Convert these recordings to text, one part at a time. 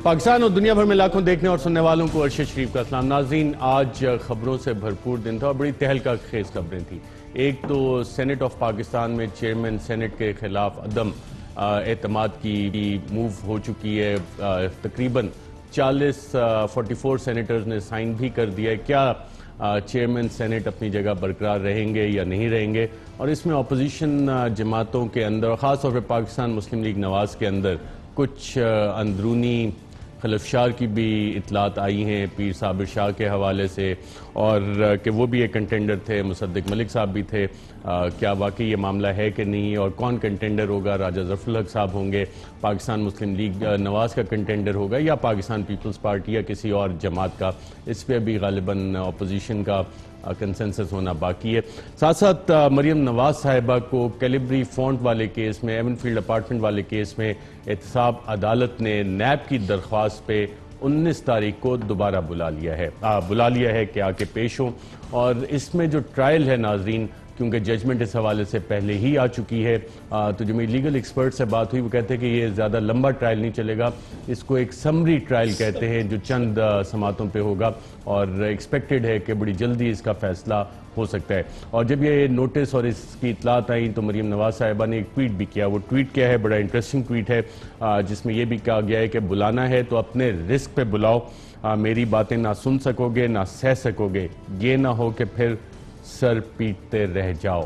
پاکستان اور دنیا بھر میں لاکھوں دیکھنے اور سننے والوں کو ارشد شریف کا اسلام. ناظرین، آج خبروں سے بھرپور دن تھا اور بڑی تہلکہ خیز خبریں تھیں. ایک تو سینٹ آف پاکستان میں چیئرمین سینٹ کے خلاف عدم اعتماد کی موو ہو چکی ہے. تقریباً 44 سینیٹرز نے سائن بھی کر دیا ہے. کیا چیئرمین سینٹ اپنی جگہ برقرار رہیں گے یا نہیں رہیں گے؟ اور اس میں اپوزیشن جماعتوں کے اندر اور خاص طور پہ پاکستان مسلم لیگ نواز کے اندر کچھ اندرونی خلفشار کی بھی اطلاعات آئی ہیں پیر صابر شاہ کے حوالے سے، اور کہ وہ بھی ایک کنٹینڈر تھے. مصدق ملک صاحب بھی تھے. کیا واقعی یہ معاملہ ہے کہ نہیں؟ اور کون کنٹینڈر ہوگا؟ راجہ ظفر الحق صاحب ہوں گے؟ پاکستان مسلم لیگ نواز کا کنٹینڈر ہوگا یا پاکستان پیپلز پارٹی یا کسی اور جماعت کا؟ اس پہ بھی غالباً اپوزیشن کا کنسنسس ہونا باقی ہے. ساتھ ساتھ مریم نواز صاحبہ کو کیلیبری فونٹ والے کیس میں، ایون فیلڈ اپارٹمنٹ والے کیس میں احتساب عدالت نے نیب کی درخواست پہ 19 تاریخ کو دوبارہ بلا لیا ہے کہ آ کے پیش ہوں. اور اس میں جو ٹرائل ہے ناظرین، کیونکہ ججمنٹ اس حوالے سے پہلے ہی آ چکی ہے، تو جو میری لیگل ایکسپرٹ سے بات ہوئی وہ کہتے ہیں کہ یہ زیادہ لمبا ٹرائل نہیں چلے گا. اس کو ایک سمری ٹرائل کہتے ہیں جو چند سماعتوں پہ ہوگا، اور ایکسپیکٹڈ ہے کہ بڑی جلدی اس کا فیصلہ ہو سکتا ہے. اور جب یہ نوٹس اور اس کی اطلاعات آئیں تو مریم نواز صاحبہ نے ایک ٹویٹ بھی کیا. وہ ٹویٹ کیا ہے؟ بڑا انٹرسٹنگ ٹویٹ ہے جس میں یہ بھی کہا گیا ہے کہ بلانا ہے تو اپنے رسک پہ بلاؤ. میری باتیں نہ سن سکو گے نہ سہ سکو گے، یہ نہ ہو کہ پھر سر پیٹتے رہ جاؤ.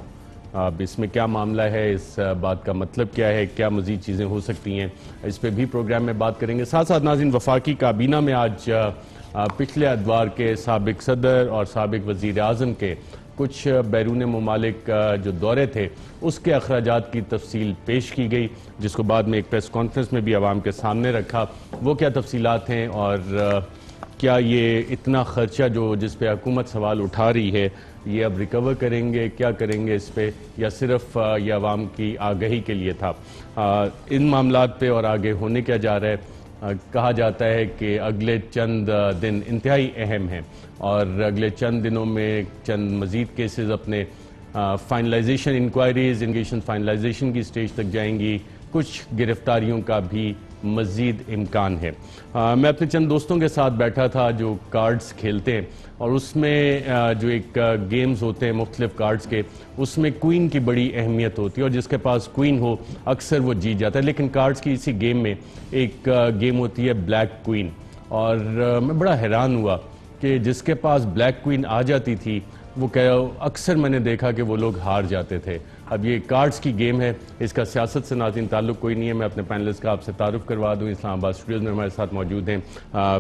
اب اس میں کیا معاملہ ہے، اس بات کا مطلب کیا ہے، کیا مزید چیزیں ہو سکتی ہیں، اس پہ بھی پروگرام میں بات کریں گے. ساتھ ساتھ ناظرین، وفاقی کابینہ میں آج پچھلے ادوار کے سابق صدر اور سابق وزیر اعظم کے کچھ بیرون ممالک جو دورے تھے اس کے اخراجات کی تفصیل پیش کی گئی، جس کو بعد میں ایک پریس کانفرنس میں بھی عوام کے سامنے رکھا. وہ کیا تفصیلات ہیں اور کیا یہ اتنا خرچہ جس پہ حکومت سوال اٹھا رہی ہے یہ اب ریکور کریں گے؟ کیا کریں گے اس پہ، یا صرف یہ عوام کی آگہی کے لیے تھا؟ ان معاملات پہ اور آگے ہونے کیا جا رہا ہے؟ کہا جاتا ہے کہ اگلے چند دن انتہائی اہم ہیں اور اگلے چند دنوں میں چند مزید کیسز اپنے فائنلائزیشن انکوائریز انگیشن فائنلائزیشن کی سٹیج تک جائیں گی. کچھ گرفتاریوں کا بھی مزید امکان ہے. میں اپنے چند دوستوں کے ساتھ بیٹھا تھا جو کارڈز کھیلتے ہیں، اور اس میں جو ایک گیمز ہوتے ہیں مختلف کارڈز کے، اس میں کوئن کی بڑی اہمیت ہوتی ہے اور جس کے پاس کوئن ہو اکثر وہ جیت جاتا ہے. لیکن کارڈز کی اسی گیم میں ایک گیم ہوتی ہے بلیک کوئن، اور میں بڑا حیران ہوا کہ جس کے پاس بلیک کوئن آ جاتی تھی وہ اکثر میں نے دیکھا کہ وہ لوگ ہار جاتے تھے. اب یہ کارڈز کی گیم ہے، اس کا سیاست سے ناظرین تعلق کوئی نہیں ہے. میں اپنے پینلسٹ کا آپ سے تعارف کروا دوں. اسلام آباد اسٹوڈیوز میں ہمارے ساتھ موجود ہیں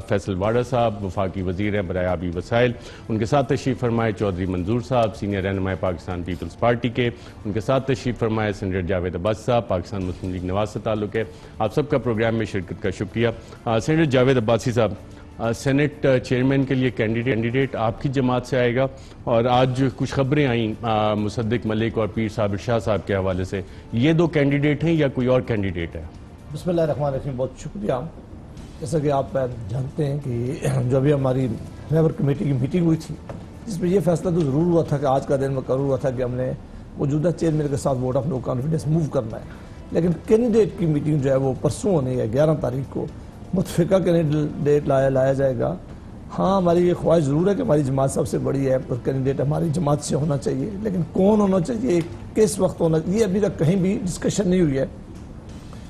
فیصل واڑہ صاحب، وفاقی وزیر ہیں برائے آبی وسائل. ان کے ساتھ تشریف فرمائے چودھری منظور صاحب، سینئر رہنماء پاکستان پیپلز پارٹی کے. ان کے ساتھ تشریف فرمائے سینیٹر جاوید عباسی صاحب، پاکستان مسلم لیگ نواز سے تعلق ہے. آپ سب کا پروگرام میں شرکت کا شکریہ. سینیٹر جاوید عباسی صاحب، سینٹ چیئرمین کے لیے کینڈیڈیٹ آپ کی جماعت سے آئے گا، اور آج کچھ خبریں آئیں مصدق ملک اور پیر صابر شاہ صاحب کے حوالے سے. یہ دو کینڈیڈیٹ ہیں یا کوئی اور کینڈیڈیٹ ہے؟ بسم اللہ الرحمن الرحیم. بہت شکریہ. جیسا کہ آپ جانتے ہیں کہ جو ابھی ہماری لیبر کمیٹی کی میٹنگ ہوئی تھی، جس میں یہ فیصلہ تو ضرور ہوا تھا کہ آج کا دن مقرر ہوا تھا کہ ہم نے موجودہ چیئرمین کے ساتھ vote of no confidence move کرنا ہے. لیکن کینڈیڈیٹ کی میٹنگ جو ہے وہ پرسوں ہونی ہے، 11 تاریخ کو متفقہ کینڈیڈیٹ لایا جائے گا. ہاں، ہماری یہ خواہش ضرور ہے کہ ہماری جماعت سب سے بڑی ہے اور کینڈیڈیٹ ہماری جماعت سے ہونا چاہیے، لیکن کون ہونا چاہیے، کس وقت ہونا چاہیے، یہ ابھی تک کہیں بھی ڈسکشن نہیں ہوئی ہے.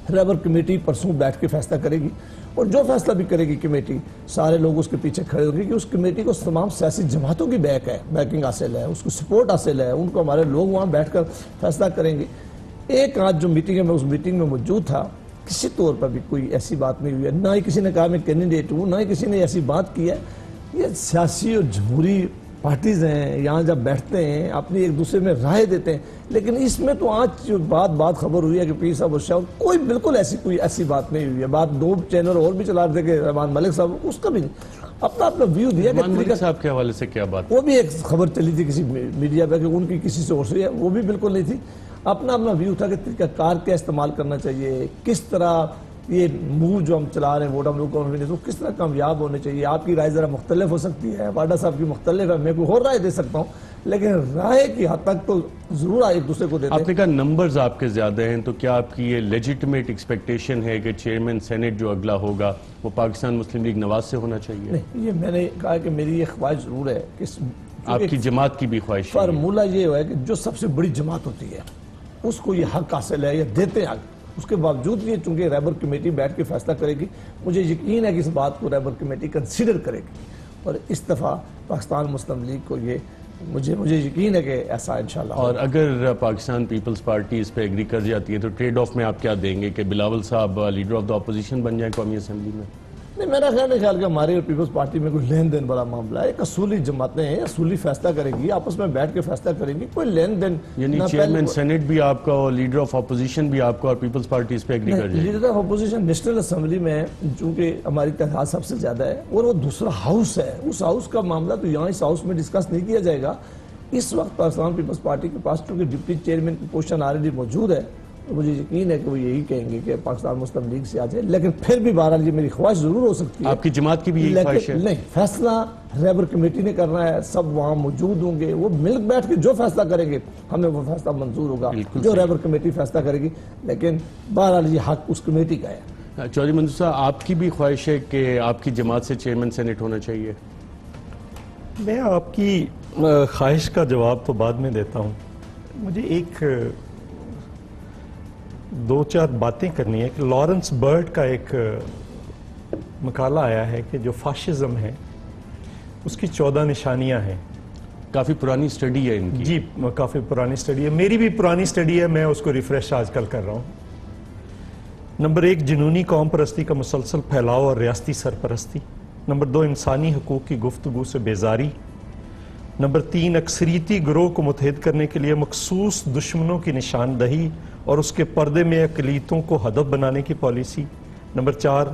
لیبر کمیٹی پرسوں بیٹھ کے فیصلہ کرے گی، اور جو فیصلہ بھی کرے گی کمیٹی سارے لوگ اس کے پیچھے کھڑے ہوں گے کہ اس کمیٹی کو تمام سیاسی جماعتوں کی بیکنگ حاصل ہے، اس کو سپورٹ حاصل ہے، ان کو ہمارے لوگ وہاں بیٹھ کر فیصلہ کریں گے. ایک آج جو میٹنگ ہے میں اس میٹنگ میں موجود تھا، کسی طور پر بھی کوئی ایسی بات نہیں ہوئی ہے، نہ ہی کسی نے کہا میں کینڈیڈیٹ ہوں، نہ ہی کسی نے ایسی بات کی ہے. یہ سیاسی اور جمہوری پارٹیز ہیں، یہاں جب بیٹھتے ہیں اپنی ایک دوسرے میں رائے دیتے ہیں. لیکن اس میں تو آج جو بات خبر ہوئی ہے کہ پیر صاحب اور شاہ، کوئی بالکل ایسی بات نہیں ہوئی ہے. بات دو چینل اور بھی چلا رہے تھے کہ رحمان ملک صاحب، اس کا بھی اپنا ویو دیا. رحمان ملک صاحب کے حوالے سے کیا بات؟ وہ بھی ایک خبر چلی تھی کسی میڈیا پہ کہ ان کی کسی سورس سے ہے، وہ بھی بالکل نہیں تھی. اپنا ویو تھا کہ طریقہ کار کیا استعمال کرنا چاہیے، کس طرح یہ موو جو ہم چلا رہے ہیں ووٹ آف نو کانفیڈنس وہ کس طرح کامیاب ہونے چاہیے. آپ کی رائے ذرا مختلف ہو سکتی ہے، واڈا صاحب کی مختلف ہے، میں کوئی اور رائے دے سکتا ہوں، لیکن رائے کی حد تک تو ضرور ایک دوسرے کو دیتے ہیں. آپ نے کہا نمبرز آپ کے زیادہ ہیں، تو کیا آپ کی یہ لیجیٹمیٹ ایکسپیکٹیشن ہے کہ چیئرمین سینٹ جو اگلا ہوگا وہ پاکستان مسلم لیگ نواز سے ہونا چاہیے؟ نہیں، یہ میں نے کہا کہ میری یہ خواہش ضرور ہے کہ آپ کی جماعت کی بھی خواہش ہے؟ فارمولہ یہ ہے کہ جو سب سے بڑی جماعت ہوتی ہے اس کو یہ حق حاصل ہے یا دیتے ہیں حق. اس کے باوجود یہ چونکہ ریبر کمیٹی بیٹھ کے فیصلہ کرے گی، مجھے یقین ہے کہ اس بات کو ریبر کمیٹی کنسیڈر کرے گی اور اس دفعہ پاکستان مسلم لیگ کو یہ مجھے یقین ہے کہ ایسا انشاءاللہ. اور اگر پاکستان پیپلز پارٹی اس پہ ایگری کر جاتی ہے تو ٹریڈ آف میں آپ کیا دیں گے کہ بلاول صاحب لیڈر آف دا اپوزیشن بن جائیں قومی اسمبلی میں؟ نہیں، میرا خیال کہ ہماری اور پیپلز پارٹی میں کوئی لین دین بڑا معاملہ ہے. ایک اصولی جماعتیں ہیں، اصولی فیصلہ کریں گی، آپس میں بیٹھ کے فیصلہ کریں گی. کوئی لین دین یعنی چیئرمین سینٹ بھی آپ کا اور لیڈر آف اپوزیشن بھی آپ کا اور پیپلز پارٹی اس پہ ایگری کر جائے؟ Leader of opposition national assembly میں چونکہ ہماری تعداد سب سے زیادہ ہے اور وہ دوسرا ہاؤس ہے، اس ہاؤس کا معاملہ تو یہاں اس ہاؤس میں ڈسکس نہیں کیا جائے گا. اس وقت پاکستان پیپلز پارٹی کے پاس چونکہ ڈپٹی چیئرمین کی پوزیشن آلریڈی موجود ہے تو مجھے یقین ہے کہ وہ یہی کہیں گے کہ پاکستان مسلم لیگ سے آ جائے. لیکن پھر بھی بہرحال یہ میری خواہش ضرور ہو سکتی ہے. آپ کی جماعت کی بھی یہی خواہش ہے؟ نہیں، فیصلہ ریبر کمیٹی نے کرنا ہے، سب وہاں موجود ہوں گے، وہ مل بیٹھ کے جو فیصلہ کریں گے ہمیں وہ فیصلہ منظور ہوگا جو ریبر کمیٹی فیصلہ کرے گی. لیکن بہرحال یہ حق اس کمیٹی کا ہے. چودھری منظور صاحب، آپ کی بھی خواہش ہے کہ آپ کی جماعت سے چیئرمین سینٹ ہونا چاہیے؟ میں آپ کی خواہش کا جواب تو بعد میں دیتا ہوں. مجھے ایک دو چار باتیں کرنی ہے کہ لارنس برٹ کا ایک مقالہ آیا ہے کہ جو فاشزم ہے اس کی 14 نشانیاں ہیں. کافی پرانی سٹڈی ہے ان کی. جی، کافی پرانی سٹڈی ہے، میری بھی پرانی سٹڈی ہے، میں اس کو ریفریش آج کل کر رہا ہوں. نمبر 1، جنونی قوم پرستی کا مسلسل پھیلاؤ اور ریاستی سرپرستی. نمبر 2، انسانی حقوق کی گفتگو سے بیزاری. نمبر 3، اکثریتی گروہ کو متحد کرنے کے لیے مخصوص دشمنوں کی نشاندہی اور اس کے پردے میں اقلیتوں کو ہدف بنانے کی پالیسی. نمبر 4،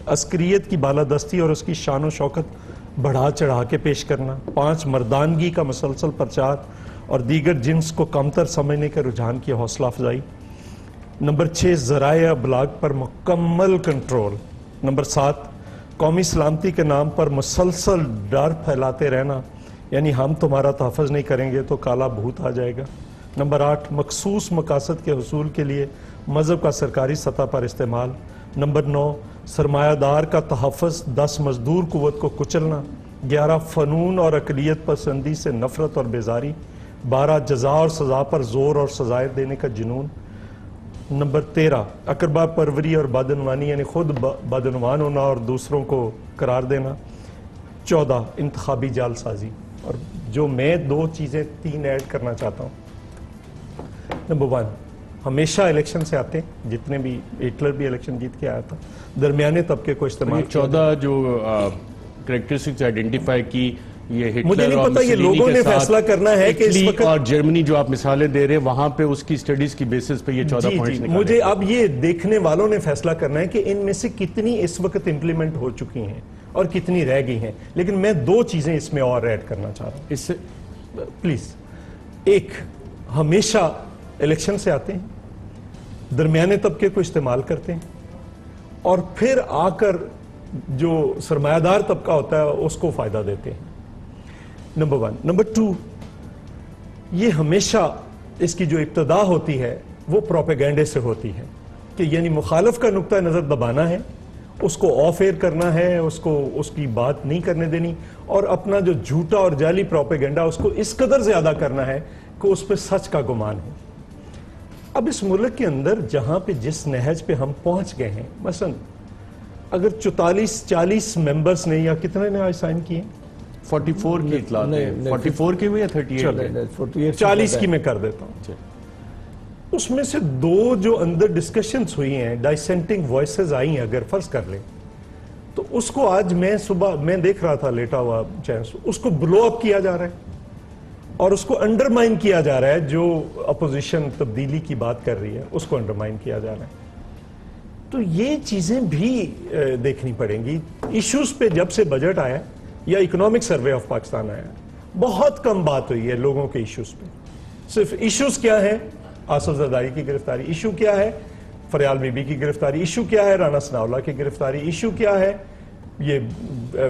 عسکریت کی بالادستی اور اس کی شان و شوکت بڑھا چڑھا کے پیش کرنا. 5، مردانگی کا مسلسل پرچار اور دیگر جنس کو کمتر سمجھنے کے رجحان کی حوصلہ افزائی. نمبر 6، ذرائع ابلاغ پر مکمل کنٹرول. نمبر 7، قومی سلامتی کے نام پر مسلسل ڈر پھیلاتے رہنا، یعنی ہم تمہارا تحفظ نہیں کریں گے تو کالا بھوت آ جائے گا. نمبر 8، مخصوص مقاصد کے حصول کے لیے مذہب کا سرکاری سطح پر استعمال. نمبر 9، سرمایہ دار کا تحفظ. 10، مزدور قوت کو کچلنا. 11، فنون اور اقلیت پسندی سے نفرت اور بیزاری. 12، جزا اور سزا پر زور اور سزائیں دینے کا جنون. نمبر 13، اقربا پروری اور بدعنوانی، یعنی خود بدعنوان ہونا اور دوسروں کو قرار دینا. 14، انتخابی جال سازی. اور جو میں 2 چیزیں 3 ایڈ کرنا چاہتا ہوں. نمبر 1، ہمیشہ الیکشن سے آتے ہیں، جتنے بھی ہٹلر بھی الیکشن جیت کے آیا تھا، درمیانے طبقے کو استعمال. 14 جو کریکٹرسٹکس آئیڈینٹیفائی کی، یہ مجھے ہٹلر نہیں اور پتا، یہ لوگوں نے فیصلہ کرنا ہے کہ اس وقت اور جرمنی جو آپ مثالیں دے رہے ہیں وہاں پہ اس کی سٹڈیز کی بیسس پہ یہ 14 پوائنٹس نکالے. مجھے اب یہ دیکھنے والوں نے فیصلہ کرنا ہے کہ ان میں سے کتنی اس وقت امپلیمنٹ ہو چکی ہیں اور کتنی رہ گئی ہیں. لیکن میں 2 چیزیں اس میں اور ایڈ کرنا چاہ رہا ہوں اس سے پلیز. ایک، ہمیشہ الیکشن سے آتے ہیں، درمیانے طبقے کو استعمال کرتے ہیں اور پھر آ کر جو سرمایہ دار طبقہ ہوتا ہے اس کو فائدہ دیتے ہیں. نمبر 1. نمبر 2، یہ ہمیشہ اس کی جو ابتدا ہوتی ہے وہ پروپیگنڈے سے ہوتی ہے کہ یعنی مخالف کا نقطہ نظر دبانا ہے، اس کو آف ایئر کرنا ہے، اس کی بات نہیں کرنے دینی، اور اپنا جو جھوٹا اور جعلی پروپیگنڈا اس کو اس قدر زیادہ کرنا ہے کہ اس پہ سچ کا گمان ہو. اب اس ملک کے اندر جہاں پہ جس نہج پہ ہم پہنچ گئے ہیں، مثلا اگر 44-40 ممبرز نے یا کتنے نے آج سائن کیے؟ 44 کی اطلاع ہے. 44 کی ہوئی یا 38؟ 40 کی میں کر دیتا ہوں. اس میں سے 2 جو اندر ڈسکشنز ہوئی ہیں، ڈائسینٹنگ وائسز آئی ہیں، اگر فرض کر لیں تو اس کو آج میں صبح میں دیکھ رہا تھا لیٹا ہوا چینس، اس کو بلو اپ کیا جا رہا ہے اور اس کو انڈرمائن کیا جا رہا ہے. جو اپوزیشن تبدیلی کی بات کر رہی ہے اس کو انڈرمائن کیا جا رہا ہے. تو یہ چیزیں بھی دیکھنی پڑیں گی. ایشوز پہ جب سے بجٹ آیا یا اکنامک سروے آف پاکستان آیا، بہت کم بات ہوئی ہے لوگوں کے ایشوز پہ. صرف ایشوز کیا ہے؟ آصف زرداری کی گرفتاری. ایشو کیا ہے؟ فریال بی بی کی گرفتاری. ایشو کیا ہے؟ رانا ثناءاللہ کی گرفتاری. ایشو کیا ہے؟ یہ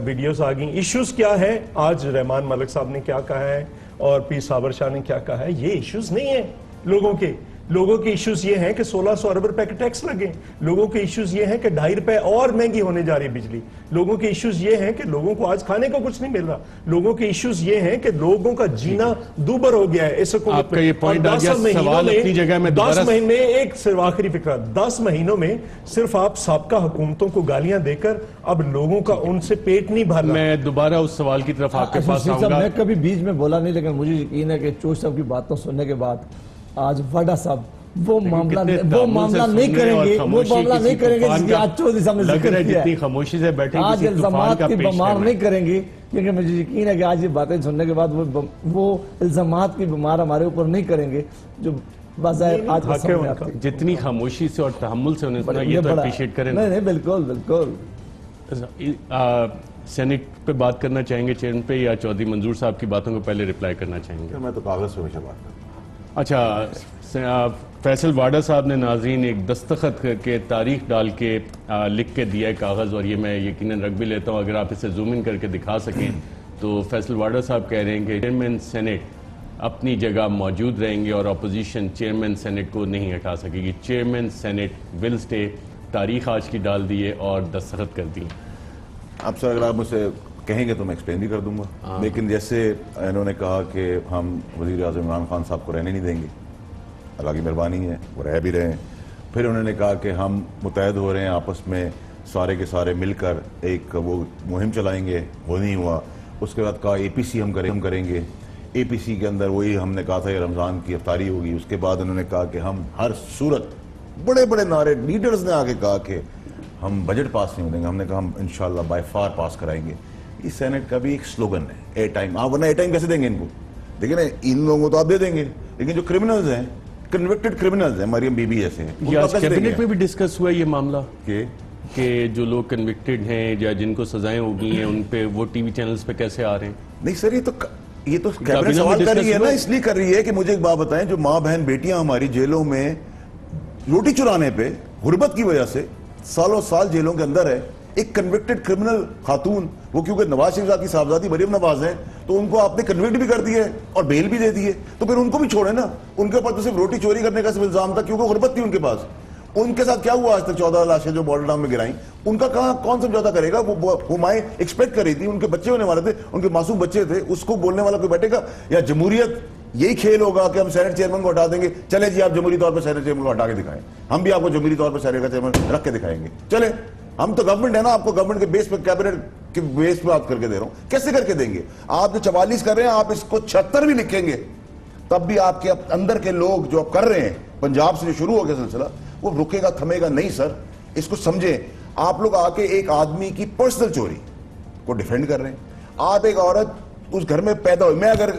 ویڈیوز آ گئیں. ایشوز کیا ہے؟ آج رحمان ملک صاحب نے کیا کہا ہے اور پیر صابر شاہ نے کیا کہا ہے، یہ ایشوز نہیں ہیں لوگوں کے ایشوز یہ ہیں کہ 1600 ارب روپے کے ٹیکس لگیں، لوگوں کے ایشوز یہ ہیں کہ 2.5 روپے اور مہنگی ہونے جا رہی بجلی، لوگوں کے ایشوز یہ ہیں کہ لوگوں کو آج کھانے کو کچھ نہیں مل رہا، لوگوں کے ایشوز یہ ہیں کہ لوگوں کا جینا دوبر ہو گیا ہے اس حکومت آپ کا یہ پوائنٹ آ گیا، سوال اپنی جگہ میں 10 مہینے ایک صرف آخری فکرہ 10 مہینوں میں صرف آپ سابقہ حکومتوں کو گالیاں دے کر اب لوگوں کا ان سے پیٹ نہیں بھرنا۔ میں دوبارہ اس سوال کی طرف آپ کے پاس آؤں گا۔ میں کبھی بیچ میں بولا نہیں، لیکن مجھے یقین ہے کہ چوش صاحب کی باتوں سننے کے بعد آج واڈا صاحب وہ معاملہ نہیں کریں گے، وہ معاملہ نہیں کریں گے جس کی آج چودھری صاحب نے ذکر کیا ہے۔ جتنی خاموشی سے بیٹھے آج الزامات کی بمار نہیں کریں گے، کیونکہ مجھے یقین ہے کہ آج یہ باتیں سننے کے بعد وہ الزامات کی بمار ہمارے اوپر نہیں کریں گے جو بظاہر آج کے سامنے آتے ہیں۔ جتنی خاموشی سے اور تحمل سے انہیں سنا، یہ تو اپریشیٹ کریں۔ نہیں بالکل بالکل۔ سینٹ پہ بات کرنا چاہیں گے چیئرمین پہ، یا چودھری منظور صاحب کی باتوں کو پہلے ریپلائی کرنا چاہیں گے؟ میں تو کاغذ پہ ہمیشہ بات کرتا ہوں۔ اچھا، فیصل واڈا صاحب نے ناظرین ایک دستخط کے تاریخ ڈال کے لکھ کے دیا ہے کاغذ، اور یہ میں یقیناً رکھ بھی لیتا ہوں، اگر آپ اسے زوم ان کر کے دکھا سکیں تو فیصل واڈا صاحب کہہ رہے ہیں کہ چیئرمین سینٹ اپنی جگہ موجود رہیں گے اور اپوزیشن چیئرمین سینٹ کو نہیں ہٹا سکے گی، چیئرمین سینٹ ول سٹے، تاریخ آج کی ڈال دی ہے اور دستخط کر دی۔ اب سر اگر آپ مجھ سے کہیں گے تو میں ایکسپلین بھی کر دوں گا، لیکن جیسے انہوں نے کہا کہ ہم وزیر اعظم عمران خان صاحب کو رہنے نہیں دیں گے، اللہ کی مہربانی ہے وہ رہ بھی رہے ہیں، پھر انہوں نے کہا کہ ہم متحد ہو رہے ہیں آپس میں سارے کے سارے مل کر ایک وہ مہم چلائیں گے، وہ نہیں ہوا، اس کے بعد کہا اے پی سی ہم کریں گے، اے پی سی کے اندر وہی ہم نے کہا تھا یہ رمضان کی افطاری ہوگی، اس کے بعد انہوں نے کہا کہ ہم ہر صورت بڑے بڑے نعرے لیڈرز نے آگے کہا کہ ہم بجٹ پاس نہیں ہو دیں گے، ہم نے کہا ہم انشاءاللہ بائی فار پاس کرائیں گے۔ یہ سینٹ کا بھی ایک سلوگن ہے، اے ٹائم، آپ ورنہ اے ٹائم کیسے دیں گے ان کو؟ دیکھیں نا، ان لوگوں کو تو آپ دے دیں گے، لیکن جو کرمنلز ہیں، کنوکٹڈ کرمنلز ہیں، مریم بی بی جیسے ہیں، کیبنٹ میں بھی ڈسکس ہوا یہ معاملہ کہ جو لوگ کنوکٹڈ ہیں یا جن کو سزائیں ہو گئی ہیں ان پہ وہ ٹی وی چینلز پہ کیسے آ رہے ہیں؟ نہیں سر، یہ تو کیبنٹ سوال کر رہی ہے نا، اس لیے کر رہی ہے کہ مجھے ایک بات بتائیں، جو ماں بہن بیٹیاں ہماری جیلوں میں روٹی چرانے پہ غربت کی وجہ سے سالوں سال جیلوں کے اندر ہے، ایک کنوکٹڈ کرمنل خاتون، وہ کیونکہ نواز شریف صاحب کی صاحبزادی مریم نواز ہیں تو ان کو آپ نے کنوکٹ بھی کر دیے اور بیل بھی دے دیے، تو پھر ان کو بھی چھوڑے نا، ان کے اوپر تو صرف روٹی چوری کرنے کا صرف الزام تھا کیونکہ غربت تھی ان کے پاس۔ ان کے ساتھ کیا ہوا آج تک 14 لاشیں جو بارڈر ٹاؤن میں گرائیں، ان کا کون سمجھوتا کرے گا؟ وہ مائیں ایکسپیکٹ کر رہی تھی، ان کے بچے ہونے والے تھے، ان کے معصوم بچے تھے، اس کو بولنے والا کوئی بیٹھے گا؟ یا جمہوریت یہی کھیل ہوگا کہ ہم سینٹ چیئرمین کو ہٹا دیں گے؟ چلے جی آپ جمہوری طور پر سینٹ چیئرمین کو ہٹا کے دکھائیں، ہم بھی آپ کو جمہوری طور پر سینٹ کا چیئرمین رکھ کے دکھائیں گے، چلے، ہم تو گورنمنٹ ہے نا، آپ کو گورنمنٹ کے بیس پہ کیبنٹ کے بیس پہ بات کر کے دے رہا ہوں، کیسے کر کے دیں گے؟ آپ جو 44 کر رہے ہیں، آپ اس کو 76 بھی لکھیں گے تب بھی آپ کے اندر کے لوگ جو آپ کر رہے ہیں، پنجاب سے جو شروع ہو گیا سلسلہ، وہ رکے گا تھمے گا نہیں سر، اس کو سمجھیں۔ آپ لوگ آ کے ایک آدمی کی پرسنل چوری کو ڈیفینڈ کر رہے ہیں، آپ ایک عورت اس گھر میں پیدا ہوئی، میں اگر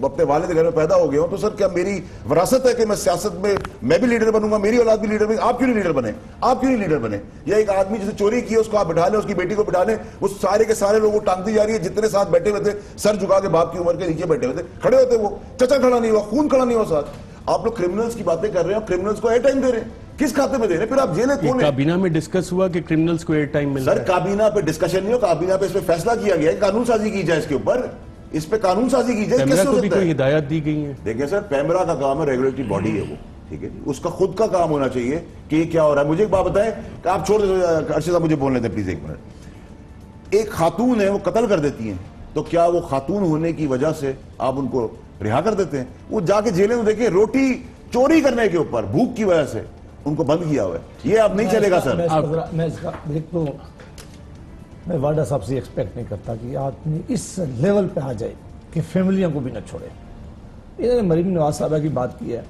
اپنے والد کے گھر میں پیدا ہو گیا ہوں تو سر کیا میری وراثت ہے کہ میں سیاست میں بھی لیڈر بنوں گا، میری اولاد بھی لیڈر بنے؟ آپ کیوں نہیں لیڈر بنے؟ آپ کیوں نہیں لیڈر بنے؟ یا ایک آدمی جسے چوری کی ہے اس کو آپ بٹھا لیں، اس کی بیٹی کو بٹھا لیں، وہ سارے کے سارے لوگ وہ ٹانگتی جا رہی ہے، جتنے ساتھ بیٹھے ہوئے تھے سر جھکا کے باپ کی عمر کے نیچے بیٹھے ہوئے تھے، کھڑے ہوتے، وہ چچا کھڑا نہیں ہوا، خون کھڑا نہیں ہوا ساتھ۔ آپ لوگ کرمنلز کی باتیں کر رہے ہیں، کرمنلز کو اے ٹائم دے رہے ہیں، کس کھاتے میں دے رہے ہیں؟ پھر آپ جیلیں کھولیں۔ کابینہ میں ڈسکس ہوا کہ کرمنلز کو اے ٹائم مل رہا ہے؟ سر کابینہ پہ ڈسکشن نہیں ہو، کابینہ پہ اس پہ فیصلہ کیا گیا ہے، قانون سازی کی جائے، اس کے اوپر اس پہ قانون سازی کی جائے۔ پیمرا کو بھی کوئی ہدایت دی گئی ہے؟ دیکھیں سر، پیمرا کا کام ہے، ریگولیٹری باڈی ہے وہ، ٹھیک ہے، اس کا خود کا کام ہونا چاہیے کہ یہ کیا ہو رہا ہے۔ مجھے ایک بات بتائیں کہ آپ چھوڑ دیں، ارشد صاحب مجھے بولنے دیں پلیز ایک منٹ۔ ایک خاتون ہے، وہ قتل کر دیتی ہیں، تو کیا وہ خاتون ہونے کی وجہ سے آپ ان کو رہا کر دیتے ہیں؟ وہ جا کے جیلیں میں دیکھیں، روٹی چوری کرنے کے اوپر بھوک کی وجہ سے ان کو بند کیا ہوا ہے، یہ اب نہیں چلے گا سر۔ میں واڈا صاحب سے ایکسپیکٹ نہیں کرتا کہ آدمی اس لیول پہ آ جائے کہ فیملیوں کو بھی نہ چھوڑے۔ انہوں نے مریم نواز صاحبہ کی بات کی ہے،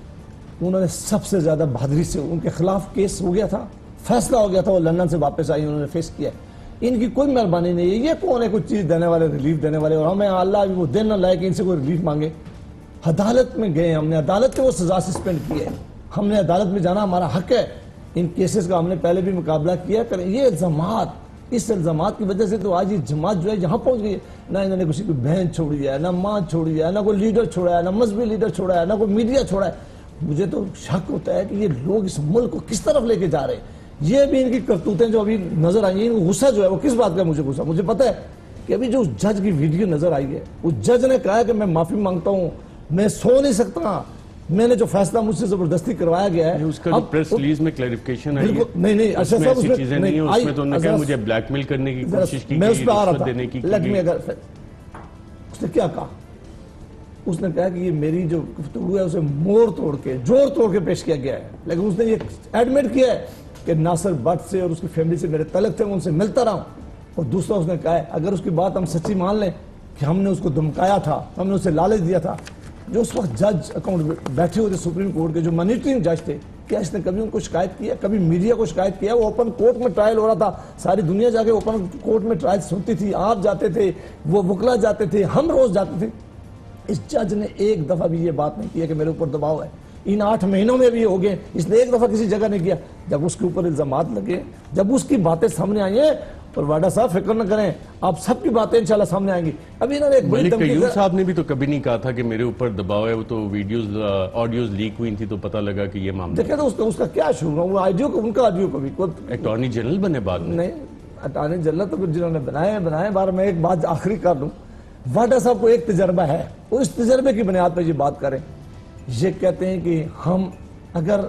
انہوں نے سب سے زیادہ بہادری سے، ان کے خلاف کیس ہو گیا تھا، فیصلہ ہو گیا تھا، وہ لندن سے واپس آئی، انہوں نے فیس کیا ہے، ان کی کوئی مہربانی نہیں ہے۔ یہ کون ہے کوئی چیز دینے والے، ریلیف دینے والے، اور ہمیں اللہ وہ دن نہ لائے کہ ان سے کوئی ریلیف مانگے۔ عدالت میں گئے، ہم نے عدالت کے وہ سزا سسپینڈ کی ہے، ہم نے عدالت میں جانا ہمارا حق ہے، ان کیسز کا ہم نے پہلے بھی مقابلہ کیا کریں۔ یہ الزامات، اس الزامات کی وجہ سے تو آج یہ جماعت جو ہے یہاں پہنچ گئی ہے، نہ انہوں نے کسی کو بہن چھوڑی ہے، نہ ماں چھوڑی ہے، نہ کوئی لیڈر چھوڑا ہے، نہ مذہبی لیڈر چھوڑا ہے، نہ کوئی میڈیا چھوڑا ہے۔ مجھے تو شک ہوتا ہے کہ یہ لوگ اس ملک کو کس طرف لے کے جا رہے ہیں۔ یہ بھی ان کی کرتوتیں جو ابھی نظر آئی ہیں، ان کو غصہ جو ہے وہ کس بات کا؟ مجھے غصہ، مجھے پتہ ہے کہ ابھی جو جج کی ویڈیو نظر آئی ہے، اس جج نے کہا ہے کہ میں معافی مانگتا ہوں، میں سو نہیں سکتا، میں نے جو فیصلہ مجھ سے زبردستی کروایا گیا ہے. اس کا جو پریس ریلیز میں کلیریفیکیشن آئی ہے، نہیں اس میں ایسی چیزیں نہیں ہیں، اس میں تو انہوں نے کہا مجھے بلیک میل کرنے کی کوشش کی میں اس گئی، پہ آ رہا رشوت دینے کی تھا. گئی. اس نے کیا کہا؟ اس نے کہا کہ یہ میری جو گفتگو ہے اسے موڑ توڑ کے جوڑ توڑ کے پیش کیا گیا ہے، لیکن اس نے یہ ایڈمٹ کیا ہے کہ ناصر بٹ سے اور اس کی فیملی سے میرے تعلق تھے، ان سے ملتا رہا ہوں. اور دوسرا اس نے کہا ہے اگر اس کی بات ہم سچی مان لیں کہ ہم نے اس کو دھمکایا تھا، ہم نے اسے لالچ دیا تھا. جو اس وقت جج اکاؤنٹ بیٹھے ہوئے تھے سپریم کورٹ کے، جو مانیٹرنگ جج تھے، کیا اس نے کبھی ان کو شکایت کیا؟ کبھی میڈیا کو شکایت کیا؟ وہ اوپن کورٹ میں ٹرائل ہو رہا تھا، ساری دنیا جا کے اوپن کورٹ میں ٹرائلز ہوتی تھی، آپ جاتے تھے، وہ وکلا جاتے تھے، ہم روز جاتے تھے. اس جج نے ایک دفعہ بھی یہ بات نہیں کیا کہ میرے اوپر دباؤ ہے. ان 8 مہینوں میں بھی ہو گئے، اس نے ایک دفعہ کسی جگہ نہیں کیا. جب اس کے اوپر الزامات لگے، جب اس کی باتیں سامنے آئی ہیں، اور واڈا صاحب فکر نہ کریں، آپ سب کی باتیں انشاءاللہ سامنے آئیں گی. ابھی انہوں نے ایک بڑی ملک دھمکی قیوم صاحب نے بھی تو کبھی نہیں کہا تھا کہ میرے اوپر دباؤ ہے، وہ تو ویڈیوز آڈیوز لیک ہوئی تھی تو پتہ لگا کہ یہ معاملہ. دیکھیں تو اس کا کیا شروع ہے، وہ آئیڈیو کو، ان کا آئیڈیو کو بھی اٹارنی جنرل بنے بعد میں. نہیں، اٹارنی جنرل تو جنہوں نے بنائے. بار میں ایک بات آخری کر لوں، واڈا صاحب کو ایک تجربہ ہے، وہ اس تجربے کی بنیاد پر یہ بات کریں. یہ کہتے ہیں کہ ہم اگر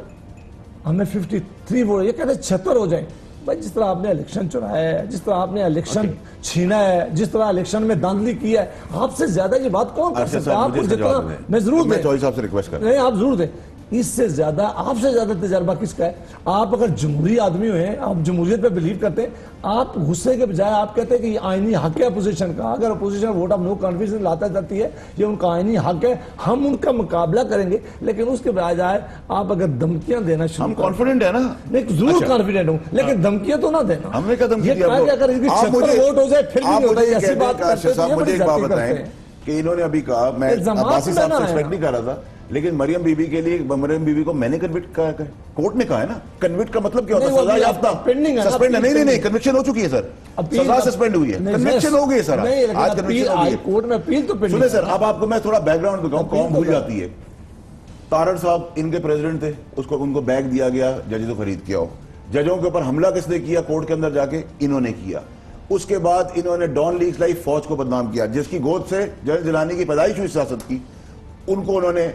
ہمیں 53 ووٹ، یہ کہتے ہیں 76 ہو جائیں. بھائی جس طرح آپ نے الیکشن چنا ہے، جس طرح آپ نے الیکشن چھینا ہے، جس طرح الیکشن میں داندلی کی ہے، آپ سے زیادہ یہ بات کون کر سکتا ہے؟ آپ کو جتنا میں ضرور دیں، چوہدری صاحب سے ریکویسٹ کر نہیں آپ ضرور دیں. اس سے زیادہ، آپ سے زیادہ تجربہ کس کا ہے؟ آپ اگر جمہوری آدمی ہوئے، آپ جمہوریت پہ بلیو کرتے ہیں، آپ غصے کے بجائے آپ کہتے ہیں کہ یہ آئینی حق ہے اپوزیشن کا. اگر opposition vote of no confidence لاتا جاتی ہے، یہ ان کا آئینی حق ہے، ہم ان کا مقابلہ کریں گے. لیکن اس کے بجائے آپ اگر دھمکیاں دینا شروع، ہم کانفیڈنٹ ہے نا، نہیں ضرور کانفیڈنٹ ہوں، لیکن دھمکیاں تو نہ دینا. ہم نے کیا دھمکی دیا؟ اگر اس کی 76 ووٹ ہو جائے پھر بھی نہیں ہوتا، ایسی بات کرتے ہیں. مجھے ایک بات بتائیں کہ انہوں نے ابھی کہا، میں عباسی صاحب سے ایکسپیکٹ نہیں کر رہا تھا، لیکن مریم بی بی کے لیے، مریم بی بی کو میں نے کنوکٹ کہا ہے، کورٹ نے کہا ہے نا. کنوکٹ کا مطلب کیا ہوتا ہے؟ سزا یافتہ، سسپینڈ. نہیں کنوکشن ہو چکی ہے سر، سزا سسپینڈ ہوئی ہے، کنوکشن ہو گئی ہے سر. آج کنوکشن ہو گئی ہے کورٹ میں اپیل تو سنیں سر. اب آپ کو میں تھوڑا بیک گراؤنڈ بتاؤں، قوم بھول جاتی ہے. تارڑ صاحب ان کے پریزیڈنٹ تھے، ان کو بیگ دیا گیا، ججوں کو خرید کیا ہو. ججوں کے اوپر حملہ کس نے کیا کورٹ کے اندر جا کے؟ انہوں نے کیا. اس کے بعد انہوں نے ڈان لیگز لائی، فوج کو بدنام کیا، جس کی گود سے جنرل جیلانی کی پیدائش ہوئی سیاست کی، ان کو انہوں نے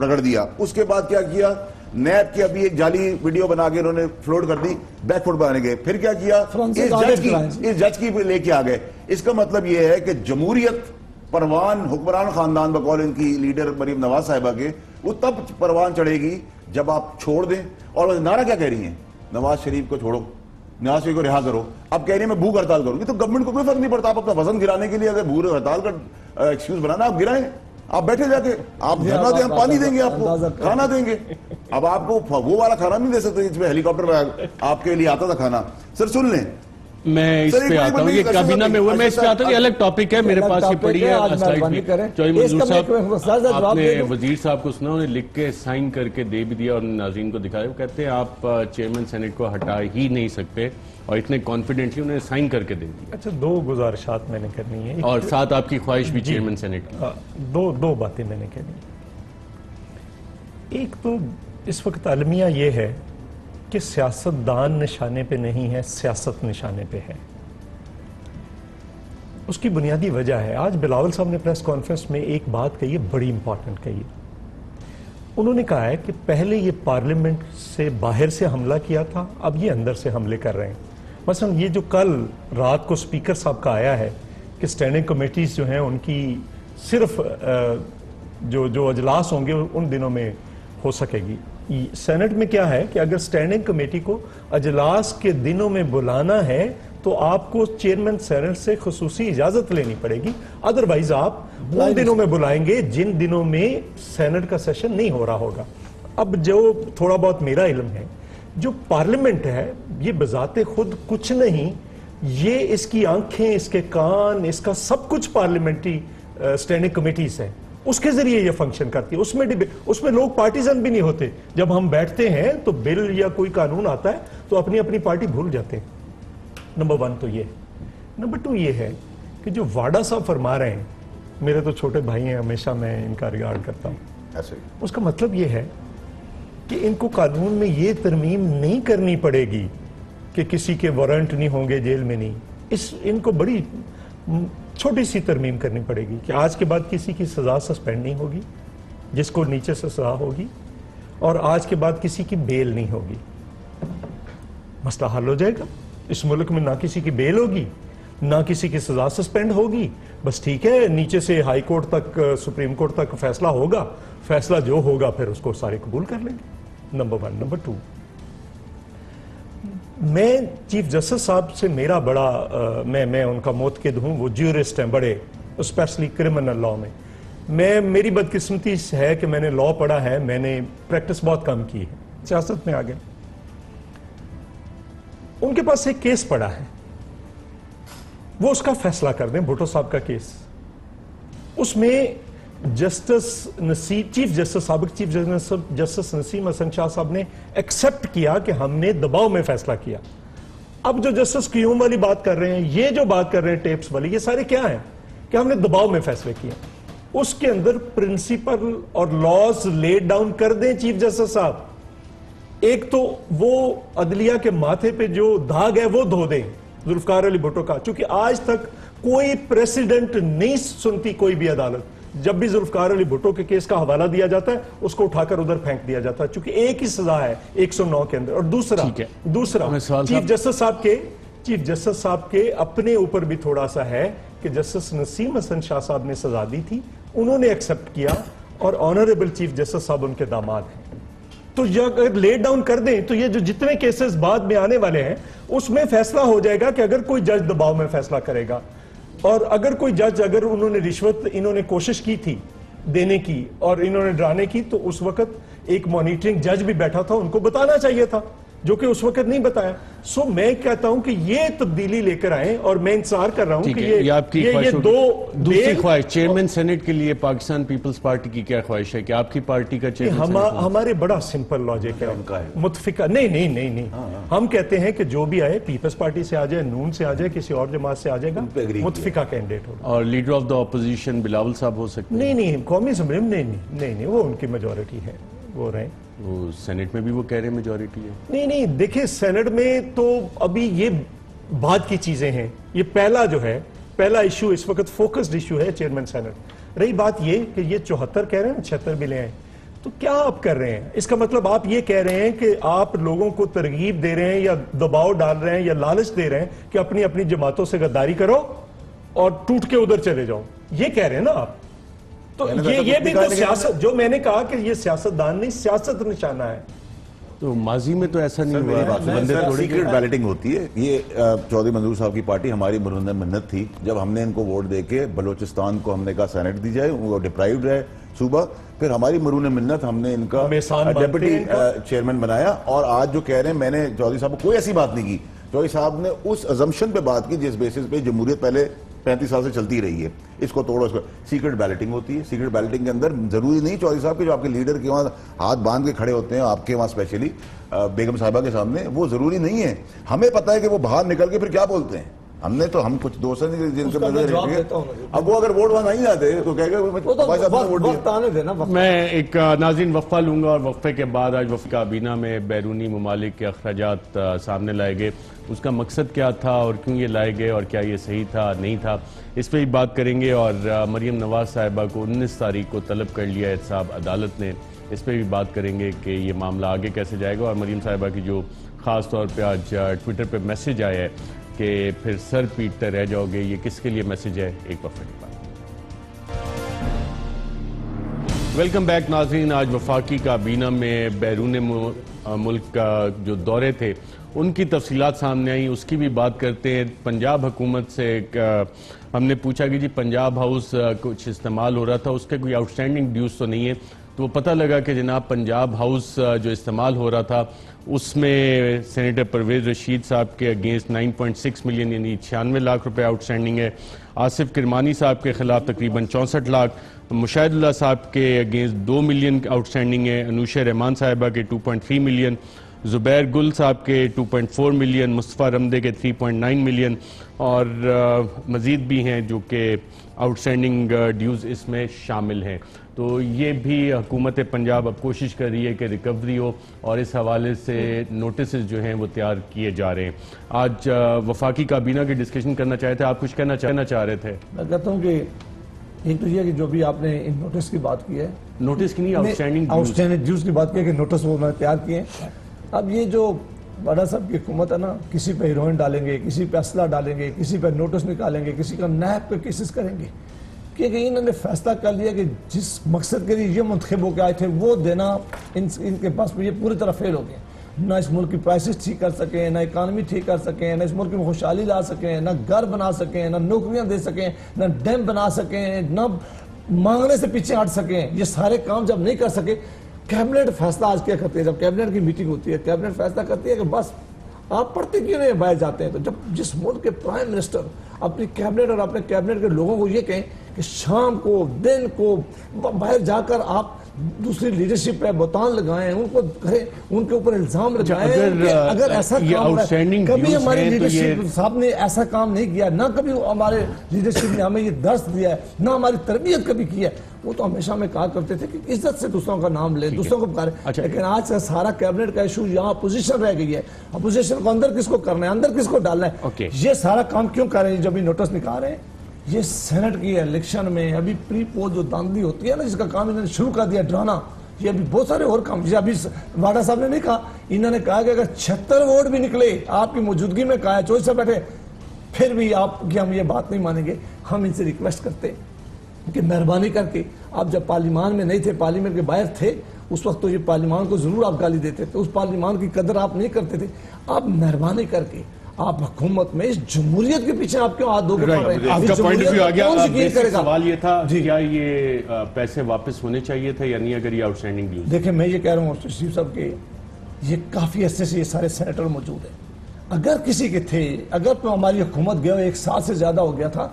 رگڑ دیا. اس کے بعد کیا کیا؟ نیب کی ابھی ایک جعلی ویڈیو بنا کے انہوں نے فلوٹ کر دی، بیک فٹ بنانے گئے. پھر کیا کیا؟ اس جج کی لے کے آ گئے. اس کا مطلب یہ ہے کہ جمہوریت، پروان حکمران خاندان بقول ان کی لیڈر مریم نواز صاحبہ کے، وہ تب پروان چڑھے گی جب آپ چھوڑ دیں. اور نعرہ کیا کہہ رہی ہیں؟ نواز شریف کو چھوڑو، نواز شریف کو رہا کرو. اب کہہ رہی ہیں میں بھوک ہڑتال کروں گی. تو گورنمنٹ کو کوئی فرق نہیں پڑتا. آپ اپنا وزن گرانے کے لیے اگر بھوک ہڑتال کا ایکسکیوز بنانا، آپ گرائیں، آپ بیٹھے جا کے، آپ دھرنا دیں، ہم پانی دیں گے، آپ کو کھانا دیں گے. اب آپ کو وہ والا کھانا نہیں دے سکتے جس میں ہیلی کاپٹر میں آپ کے لیے آتا تھا کھانا. سر سن لیں، میں اس پہ آتا ہوں، یہ کابینہ میں ہوا، میں اس پہ آتا ہوں. یہ الگ ٹاپک ہے، میرے پاس یہ پڑی ہے سلائیڈ بھی. چوہدری منظور صاحب، آپ نے وزیر صاحب کو سنا، انہیں لکھ کے سائن کر کے دے بھی دیا اور ناظرین کو دکھایا. وہ کہتے ہیں آپ چیئرمین سینٹ کو ہٹا ہی نہیں سکتے، اور اتنے کانفیڈنٹلی انہیں سائن کر کے دے دیا. اچھا، 2 گزارشات میں نے کرنی ہے، اور ساتھ آپ کی خواہش بھی چیئرمین سینٹ کی. دو باتیں میں نے کرنی. ایک تو اس وقت المیہ یہ ہے کہ سیاست دان نشانے پہ نہیں ہے، سیاست نشانے پہ ہے. اس کی بنیادی وجہ ہے، آج بلاول صاحب نے پریس کانفرنس میں ایک بات کہی ہے، بڑی امپورٹنٹ کہی ہے. انہوں نے کہا ہے کہ پہلے یہ پارلیمنٹ سے باہر سے حملہ کیا تھا، اب یہ اندر سے حملے کر رہے ہیں. مثلا یہ جو کل رات کو سپیکر صاحب کا آیا ہے کہ سٹینڈنگ کمیٹیز جو ہیں ان کی صرف جو اجلاس ہوں گے ان دنوں میں ہو سکے گی. سینٹ میں کیا ہے کہ اگر سٹینڈنگ کمیٹی کو اجلاس کے دنوں میں بلانا ہے تو آپ کو چیئرمین سینٹ سے خصوصی اجازت لینی پڑے گی، ادروائز آپ ان دنوں میں بلائیں گے جن دنوں میں سینٹ کا سیشن نہیں ہو رہا ہوگا. اب جو تھوڑا بہت میرا علم ہے، جو پارلیمنٹ ہے یہ بذات خود کچھ نہیں، یہ اس کی آنکھیں، اس کے کان، اس کا سب کچھ پارلیمنٹری سٹینڈنگ کمیٹیز ہے، اس کے ذریعے یہ فنکشن کرتی ہے. اس میں لوگ پارٹیزن بھی نہیں ہوتے. جب ہم بیٹھتے ہیں تو بل یا کوئی قانون آتا ہے تو اپنی اپنی پارٹی بھول جاتے ہیں. نمبر 1 تو یہ. نمبر 2 یہ ہے کہ جو واڈا صاحب فرما رہے ہیں، میرے تو چھوٹے بھائی ہیں، ہمیشہ میں ان کا ریگارڈ کرتا ہوں. اس کا مطلب یہ ہے کہ ان کو قانون میں یہ ترمیم نہیں کرنی پڑے گی کہ کسی کے وارنٹ نہیں ہوں گے، جیل میں نہیں. ان کو بڑی چھوٹی سی ترمیم کرنی پڑے گی کہ آج کے بعد کسی کی سزا سسپینڈ نہیں ہوگی جس کو نیچے سے سزا ہوگی، اور آج کے بعد کسی کی بیل نہیں ہوگی. مسئلہ حل ہو جائے گا. اس ملک میں نہ کسی کی بیل ہوگی، نہ کسی کی سزا سسپینڈ ہوگی. بس ٹھیک ہے، نیچے سے ہائی کورٹ تک، سپریم کورٹ تک فیصلہ ہوگا، فیصلہ جو ہوگا پھر اس کو سارے قبول کر لیں گے. نمبر 1. نمبر 2، میں چیف جسٹس صاحب سے میرا بڑا میں ان کا موتقد ہوں. وہ جیورسٹ ہیں بڑے، اسپیشلی کرمنل لاء میں. میری بدقسمتی ہے کہ میں نے لاء پڑھا ہے، میں نے پریکٹس بہت کم کی ہے، سیاست میں آ گئے. ان کے پاس ایک کیس پڑا ہے، وہ اس کا فیصلہ کر دیں. بھٹو صاحب کا کیس، اس میں چیف جسٹس سابق چیف جسٹس نسیم حسن شاہ صاحب نے ایکسپٹ کیا کہ ہم نے دباؤ میں فیصلہ کیا. اب جو جسٹس قیوم والی بات کر رہے ہیں، یہ جو بات کر رہے ہیں ٹیپس والی، یہ سارے کیا ہیں کہ ہم نے دباؤ میں فیصلے کیا. اس کے اندر پرنسپل اور لاز لیڈ ڈاؤن کر دیں چیف جسٹس صاحب. ایک تو وہ عدلیہ کے ماتھے پہ جو داغ ہے وہ دھو دیں ذوالفقار علی بھٹو کا، چونکہ آج تک کوئی پریسیڈنٹ نہیں سنتی کوئی بھی عدالت. جب بھی ذوالفقار علی بھٹو کے کیس کا حوالہ دیا جاتا ہے اس کو اٹھا کر ادھر پھینک دیا جاتا ہے، چونکہ ایک ہی سزا ہے 109 کے اندر. اور دوسرا چیف جسٹس صاحب کے اپنے اوپر بھی تھوڑا سا ہے کہ جسٹس نسیم حسن شاہ صاحب نے سزا دی تھی، انہوں نے ایکسپٹ کیا، اور آنریبل چیف جسٹس صاحب ان کے داماد ہیں. تو اگر لے ڈاؤن کر دیں تو یہ جو جتنے کیسز بعد میں آنے والے ہیں اس میں فیصلہ ہو جائے گا کہ اگر کوئی جج دباؤ میں فیصلہ کرے گا، اور اگر کوئی جج، اگر انہوں نے رشوت انہوں نے کوشش کی تھی دینے کی اور انہوں نے ڈرانے کی، تو اس وقت ایک مانیٹرنگ جج بھی بیٹھا تھا، ان کو بتانا چاہیے تھا، جو کہ اس وقت نہیں بتایا. سو میں کہتا ہوں کہ یہ تبدیلی لے کر آئیں، اور میں انتظار کر رہا ہوں کہ یہ دوسری خواہش چیئرمین سینٹ کے لیے پاکستان پیپلز پارٹی کی کیا خواہش ہے کہ آپ کی پارٹی کا چیئرمین؟ ہمارے بڑا سمپل لاجک ہے، متفقہ نہیں. ہم کہتے ہیں کہ جو بھی آئے پیپلز پارٹی سے آ جائے، نون سے آ جائے، کسی اور جماعت سے آ جائے گا، متفقہ کینڈیڈیٹ ہوگا. اور leader of the opposition Bilawal صاحب ہو سکتے ہیں؟ نہیں، قومی اسمبلی میں نہیں، وہ ان کی میجورٹی ہے، وہ رہیں. وہ سینٹ میں بھی وہ کہہ رہے ہیں میجورٹی ہے. نہیں، دیکھیں سینٹ میں تو ابھی یہ بعد کی چیزیں ہیں. یہ پہلا ایشو اس وقت فوکسڈ ایشو ہے چیئرمین سینٹ. رہی بات یہ کہ یہ 74 کہہ رہے ہیں، 76 بھی لے آئیں، تو کیا آپ کر رہے ہیں؟ اس کا مطلب آپ یہ کہہ رہے ہیں کہ آپ لوگوں کو ترغیب دے رہے ہیں یا دباؤ ڈال رہے ہیں یا لالچ دے رہے ہیں کہ اپنی جماعتوں سے غداری کرو اور ٹوٹ کے ادھر چلے جاؤ، یہ کہہ رہے ہیں نا آپ. تو یہ بھی تو سیاست، جو میں نے کہا کہ یہ سیاستدان نہیں، سیاست نشانہ ہے. تو ماضی میں تو ایسا نہیں ہوا. سیکرٹ بیلٹنگ ہوتی ہے. یہ چودھری منظور صاحب کی پارٹی ہماری مرہون منت تھی جب ہم نے ان کو ووٹ دے کے بلوچستان کو ہم نے کہا سینٹ دی جائے، وہ ڈپرائیوڈ ہے صوبہ. پھر ہماری مرہون منت ہم نے ان کا ڈیپٹی چیئرمین بنایا. اور آج جو کہہ رہے ہیں، میں نے چودھری صاحب کو کوئی ایسی بات نہیں کی. چودھری صاحب نے اس ازمپشن پہ بات کی جس بیسس پہ جمہوریت پہلے 35 سال سے چلتی رہی ہے، اس کو توڑو. اس کو سیکرٹ بیلٹنگ ہوتی ہے. سیکرٹ بیلٹنگ کے اندر ضروری نہیں چودھری صاحب کہ جو آپ کے لیڈر کے وہاں ہاتھ باندھ کے کھڑے ہوتے ہیں آپ کے وہاں اسپیشلی بیگم صاحبہ کے سامنے، وہ ضروری نہیں ہے. ہمیں پتہ ہے کہ وہ باہر نکل کے پھر کیا بولتے ہیں. ہم کچھ دوست ہیں جن سے اب وہ اگر ووٹ وہاں نہیں آتے تو کہہ گئے. میں ایک ناظرین وقفہ لوں گا، اور وقفے کے بعد آج وفد کابینہ میں بیرونی ممالک کے اخراجات سامنے لائے گئے. اس کا مقصد کیا تھا اور کیوں یہ لائے گئے، اور کیا یہ صحیح تھا نہیں تھا، اس پہ بھی بات کریں گے. اور مریم نواز صاحبہ کو 19 تاریخ کو طلب کر لیا احتساب عدالت نے، اس پہ بھی بات کریں گے کہ یہ معاملہ آگے کیسے جائے گا. اور مریم صاحبہ کی جو خاص طور پہ آج ٹویٹر پہ میسج آیا ہے کہ پھر سر پیٹتے رہ جاؤ گے، یہ کس کے لیے میسج ہے؟ ایک وقفے کے بعد. ویلکم بیک ناظرین. آج وفاقی کابینہ میں بیرون ملک کا جو دورے تھے ان کی تفصیلات سامنے آئیں، اس کی بھی بات کرتے ہیں. پنجاب حکومت سے ہم نے پوچھا کہ جی پنجاب ہاؤس کچھ استعمال ہو رہا تھا، اس کے کوئی آؤٹ اسٹینڈنگ ڈیوز تو نہیں ہے؟ تو وہ پتہ لگا کہ جناب پنجاب ہاؤس جو استعمال ہو رہا تھا اس میں سینیٹر پرویز رشید صاحب کے اگینسٹ 9.6 ملین یعنی 96 لاکھ روپے آؤٹ اسٹینڈنگ ہے. آصف کرمانی صاحب کے خلاف تقریباً 64 لاکھ، مشاہد اللہ صاحب کے اگینسٹ 2 ملین آؤٹ اسٹینڈنگ ہے، انوشا رحمان صاحبہ کے 2.3 ملین، زبیر گل صاحب کے 2.4 ملین، مصطفیٰ رمدے کے 3.9 ملین اور مزید بھی ہیں جو کہ آؤٹ اسٹینڈنگ ڈیوز اس میں شامل ہیں. تو یہ بھی حکومت پنجاب اب کوشش کر رہی ہے کہ ریکوری ہو اور اس حوالے سے نوٹسز جو ہیں وہ تیار کیے جا رہے ہیں. آج وفاقی کابینہ کی ڈسکشن کرنا چاہے تھے، آپ کچھ کہنا چاہ رہے تھے؟ میں کہتا ہوں کہ ایک تو یہ کہ جو بھی آپ نے ان نوٹس کی بات کی ہے، نوٹس کی نہیں، آؤٹ اسٹینڈنگ ڈیوز کی بات کی ہے کہ نوٹس وہ انہوں نے تیار کیے ہیں. اب یہ جو بڑا صاحب کی حکومت ہے نا، کسی پہ ہیروئن ڈالیں گے، کسی پہ اسلحہ ڈالیں گے، کسی پہ نوٹس نکالیں گے، کسی کا نیب پہ کیسز کریں گے، کیونکہ انہوں نے فیصلہ کر لیا کہ جس مقصد کے لیے یہ منتخب ہو کے آئے تھے وہ دینا ان کے پاس یہ پوری طرح فیل ہو گئے. نہ اس ملک کی پرائسز ٹھیک کر سکیں، نہ اکانومی ٹھیک کر سکیں، نہ اس ملک میں خوشحالی لا سکیں، نہ گھر بنا سکیں، نہ نوکریاں دے سکیں، نہ ڈیم بنا سکیں، نہ مانگنے سے پیچھے ہٹ سکیں. یہ سارے کام جب نہیں کر سکے، کیبنٹ فیصلہ آج کیا کرتی ہے، جب کیبنٹ کی میٹنگ ہوتی ہے کیبنٹ فیصلہ کرتی ہے کہ بس آپ پڑھتے کیوں نہیں باہر جاتے ہیں. تو جب جس ملک کے پرائم منسٹر اپنی کیبنٹ اور اپنے کیبنٹ کے لوگوں کو یہ کہیں کہ شام کو دن کو باہر جا کر آپ دوسری لیڈرشپ پہ بہتان لگائیں، ان کو کہیں، ان کے اوپر الزام لگائیں، اگر ایسا کام کبھی ہماری لیڈرشپ صاحب نے ایسا کام نہیں کیا، نہ کبھی ہمارے لیڈرشپ نے ہمیں یہ درس دیا ہے، نہ ہماری تربیت کبھی کی ہے. وہ تو ہمیشہ ہمیں کہا کرتے تھے کہ عزت سے دوسروں کا نام لیں، دوسروں کو پکاریں. لیکن آج سے سارا کیبنٹ کا ایشو یہاں اپوزیشن رہ گئی ہے. اپوزیشن کو اندر کس کو کرنا ہے، اندر کس کو ڈالنا ہے، یہ سارا کام کیوں کر رہے ہیں؟ جب یہ نوٹس نکال رہے ہیں، یہ سینٹ کی الیکشن میں ابھی پری پول جو داندلی ہوتی ہے نا، جس کا کام انہوں نے شروع کر دیا ڈرانا، یہ ابھی بہت سارے اور کام، جیسے ابھی واڈا صاحب نے نہیں کہا، انہوں نے کہا کہ اگر 76 ووٹ بھی نکلے آپ کی موجودگی میں، کہا چوئی سے بیٹھے، پھر بھی آپ کی ہم یہ بات نہیں مانیں گے. ہم ان سے ریکویسٹ کرتے کہ مہربانی کر کے، آپ جب پارلیمان میں نہیں تھے، پارلیمنٹ کے باہر تھے، اس وقت تو یہ پارلیمان کو ضرور آپ گالی دیتے تھے، اس پارلیمان کی قدر آپ نہیں کرتے تھے. آپ مہربانی کر کے آپ حکومت میں اس جمہوریت کے پیچھے آپ کیوں ہاتھ دھو کے پڑ رہے ہیں؟ آپ کا پوائنٹ آف ویو آ گیا. بیسک سوال یہ تھا کیا یہ پیسے واپس ہونے چاہیے تھے یا نہیں اگر یہ آؤٹ اسٹینڈنگ ڈیوز؟ دیکھیں میں یہ کہہ رہا ہوں شریف صاحب کہ یہ کافی عرصے سے یہ سارے سینیٹر موجود ہیں. اگر کسی کے تھے، اگر تو ہماری حکومت گئے 1 سال سے زیادہ ہو گیا تھا،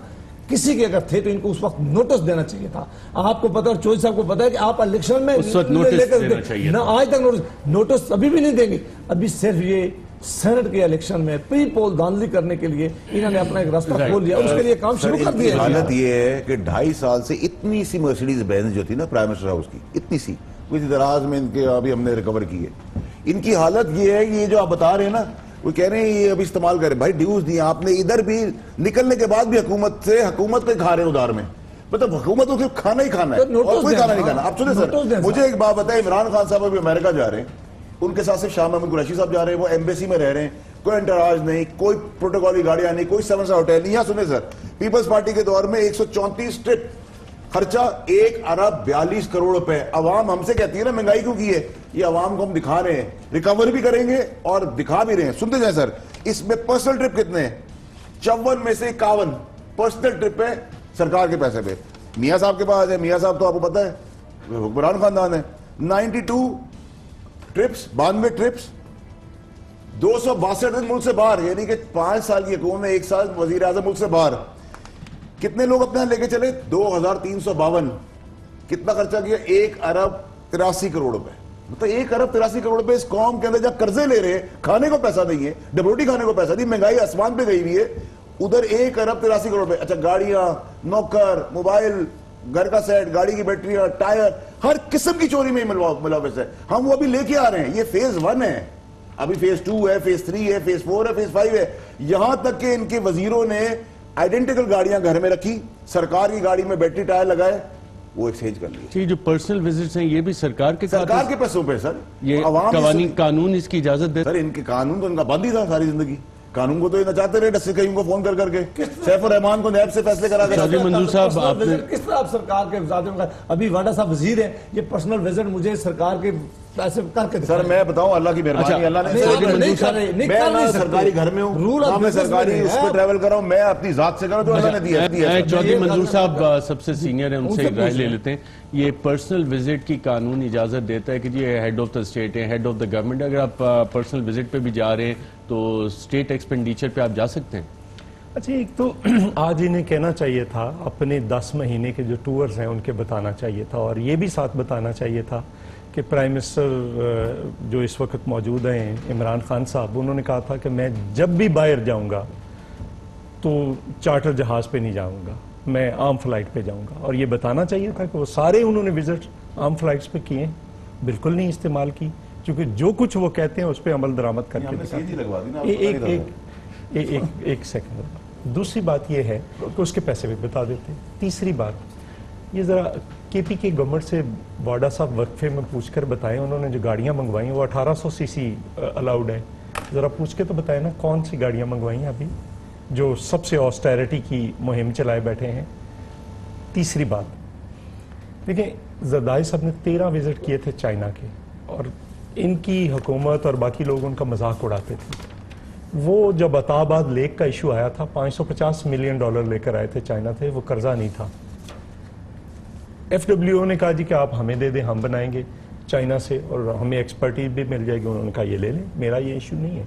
کسی کے اگر تھے تو ان کو اس وقت نوٹس دینا چاہیے تھا. آپ کو پتا، اور چوئی صاحب کو پتا ہے کہ آپ الیکشن میں اس وقت نوٹس دینا چاہیے نہ، آج تک نوٹس ابھی بھی نہیں دیں گے. ابھی صرف یہ سینٹ کے الیکشن میں پری پول داندلی کرنے کے لیے انہوں نے اپنا ایک راستہ کھول لیا، اس کے لیے کام شروع کر دیا. حالت یہ ہے کہ 2.5 سال سے اتنی سی مرسیڈیز بینز جو تھی نا پرائم منسٹر ہاؤس کی، اتنی سی کسی دراز میں ان کے ابھی ہم نے ریکور کی ہے. ان کی حالت یہ ہے کہ یہ جو آپ بتا رہے ہیں نا، وہ کہہ رہے ہیں یہ ابھی استعمال کریں. بھائی ڈیوز دی آپ نے، ادھر بھی نکلنے کے بعد بھی حکومت سے حکومت کو کھا رہے ہیں ادھار میں، مطلب حکومت کو صرف کھانا ہی کھانا ہے اور کوئی کھانا نہیں کھانا. آپ سنیں سر، مجھے ایک بات بتائیں، عمران خان صاحب ابھی امریکہ جا رہے ہیں، ان کے ساتھ صرف شاہ محمود قریشی صاحب جا رہے ہیں، وہ ایمبیسی میں رہ رہے ہیں، کوئی انٹراج نہیں، کوئی پروٹوکول کی گاڑیاں نہیں، کوئی 7 اسٹار ہوٹل نہیں. یہاں سنیں سر، پیپلز پارٹی کے دور میں 134 ٹرپ، خرچہ 1 ارب 42 کروڑ روپے. عوام ہم سے کہتی ہے نا مہنگائی کیوں کی ہے، یہ عوام کو ہم دکھا رہے ہیں، ریکور بھی کریں گے اور دکھا بھی رہے ہیں. سنتے جائیں سر، اس میں پرسنل ٹرپ کتنے ہیں؟ 54 میں سے 51 پرسنل ٹرپ ہے سرکار کے پیسے پہ. میاں صاحب کے پاس ہے، میاں صاحب تو آپ کو پتا ہے حکمران خاندان ہے. 92 ٹرپس، 92 ٹرپس، 262 دن ملک سے باہر، یعنی کہ 5 سال کی حکومت میں 1 سال وزیر اعظم ملک سے باہر. کتنے لوگ اپنے لے کے چلے؟ 2352. کتنا خرچہ کیا؟ 1 ارب 83 کروڑ روپے. مطلب 1 ارب 83 کروڑ روپے اس قوم کے اندر جب قرضے لے رہے ہیں، کھانے کو پیسہ نہیں ہے، ڈبروٹی کھانے کو پیسہ نہیں، مہنگائی آسمان پہ گئی ہوئی ہے، ادھر 1 ارب 83 کروڑ روپے. اچھا گاڑیاں، نوکر، موبائل، گھر کا سیٹ، گاڑی کی بیٹریاں، ٹائر، ہر قسم کی چوری میں ملوث ہے. ہم وہ ابھی لے کے آ رہے ہیں. یہ فیز 1 ہے، ابھی فیز 2 ہے، فیز 3 ہے، فیز 4 ہے، فیز 5 ہے. یہاں تک کہ ان کے وزیروں نے آئیڈینٹیکل گاڑیاں گھر میں رکھی، سرکار کی گاڑی میں بیٹری ٹائر لگائے، وہ ایکسچینج کر لیے. یہ جو پرسنل وزٹس ہیں یہ بھی سرکار کے پیسوں پہ سر. یہ قانون اس کی اجازت دیتا سر؟ ان کے قانون تو ان کا بند ہی تھا ساری زندگی. قانون کو تو یہ نچاتے رہے ڈس کہیں کو فون کر کر کے. سیف الرحمان کو نیب سے فیصلے کرا کر. منظور صاحب آپ نے کس طرح آپ سرکار کے ابھی واڈا صاحب وزیر ہیں، یہ پرسنل وزٹ مجھے سرکار کے پیسے کر کے سر میں بتاؤں اللہ کی مہربانی، اللہ نے میں سرکاری گھر میں ہوں، میں سرکاری اس پہ ٹریول کر رہا ہوں، میں اپنی ذات سے کر رہا ہوں جو اللہ نے دیا. چودھری منظور صاحب سب سے سینئر ہیں، ان سے رائے لے لیتے ہیں. یہ پرسنل وزٹ کی قانون اجازت دیتا ہے کہ یہ ہیڈ آف دا اسٹیٹ ہے، ہیڈ آف دا گورنمنٹ، اگر آپ پرسنل وزٹ پہ بھی جا رہے ہیں تو اسٹیٹ ایکسپینڈیچر پہ آپ جا سکتے ہیں؟ اچھا ایک تو آج انہیں کہنا چاہیے تھا اپنے 10 مہینے کے جو ٹورز ہیں ان کے بتانا چاہیے تھا، اور یہ بھی ساتھ بتانا چاہیے تھا کہ پرائم منسٹر جو اس وقت موجود ہیں عمران خان صاحب، انہوں نے کہا تھا کہ میں جب بھی باہر جاؤں گا تو چارٹر جہاز پہ نہیں جاؤں گا، میں عام فلائٹ پہ جاؤں گا، اور یہ بتانا چاہیے تھا کہ وہ سارے انہوں نے وزٹ عام فلائٹس پہ کیے، بالکل نہیں استعمال کی، کیونکہ جو کچھ وہ کہتے ہیں اس پہ عمل درآمد کر کے دکھاتے ہیں۔ ایک سیکنڈ، دوسری بات یہ ہے کہ اس کے پیسے بھی بتا دیتے ہیں۔ تیسری بات، یہ ذرا کے پی کے گورنمنٹ سے واڈا صاحب وقفے میں پوچھ کر بتائیں، انہوں نے جو گاڑیاں منگوائی ہیں وہ 1800 سی سی الاؤڈ ہے، ذرا پوچھ کے تو بتائیں نا کون سی گاڑیاں منگوائی ہیں ابھی جو سب سے آسٹیرٹی کی مہم چلائے بیٹھے ہیں۔ تیسری بات دیکھیں، زرداری صاحب نے 13 وزٹ کیے تھے چائنا کے، اور ان کی حکومت اور باقی لوگ ان کا مذاق اڑاتے تھے۔ وہ جب عطا آباد لیک کا ایشو آیا تھا $550 ملین لے کر آئے تھے چائنا تھے، وہ قرضہ نہیں تھا۔ ایف ڈبلیو او نے کہا جی کہ آپ ہمیں دے دیں، ہم بنائیں گے چائنا سے اور ہمیں ایکسپرٹیز بھی مل جائے گی، انہوں نے کہا یہ لے لیں، میرا یہ ایشو نہیں ہے۔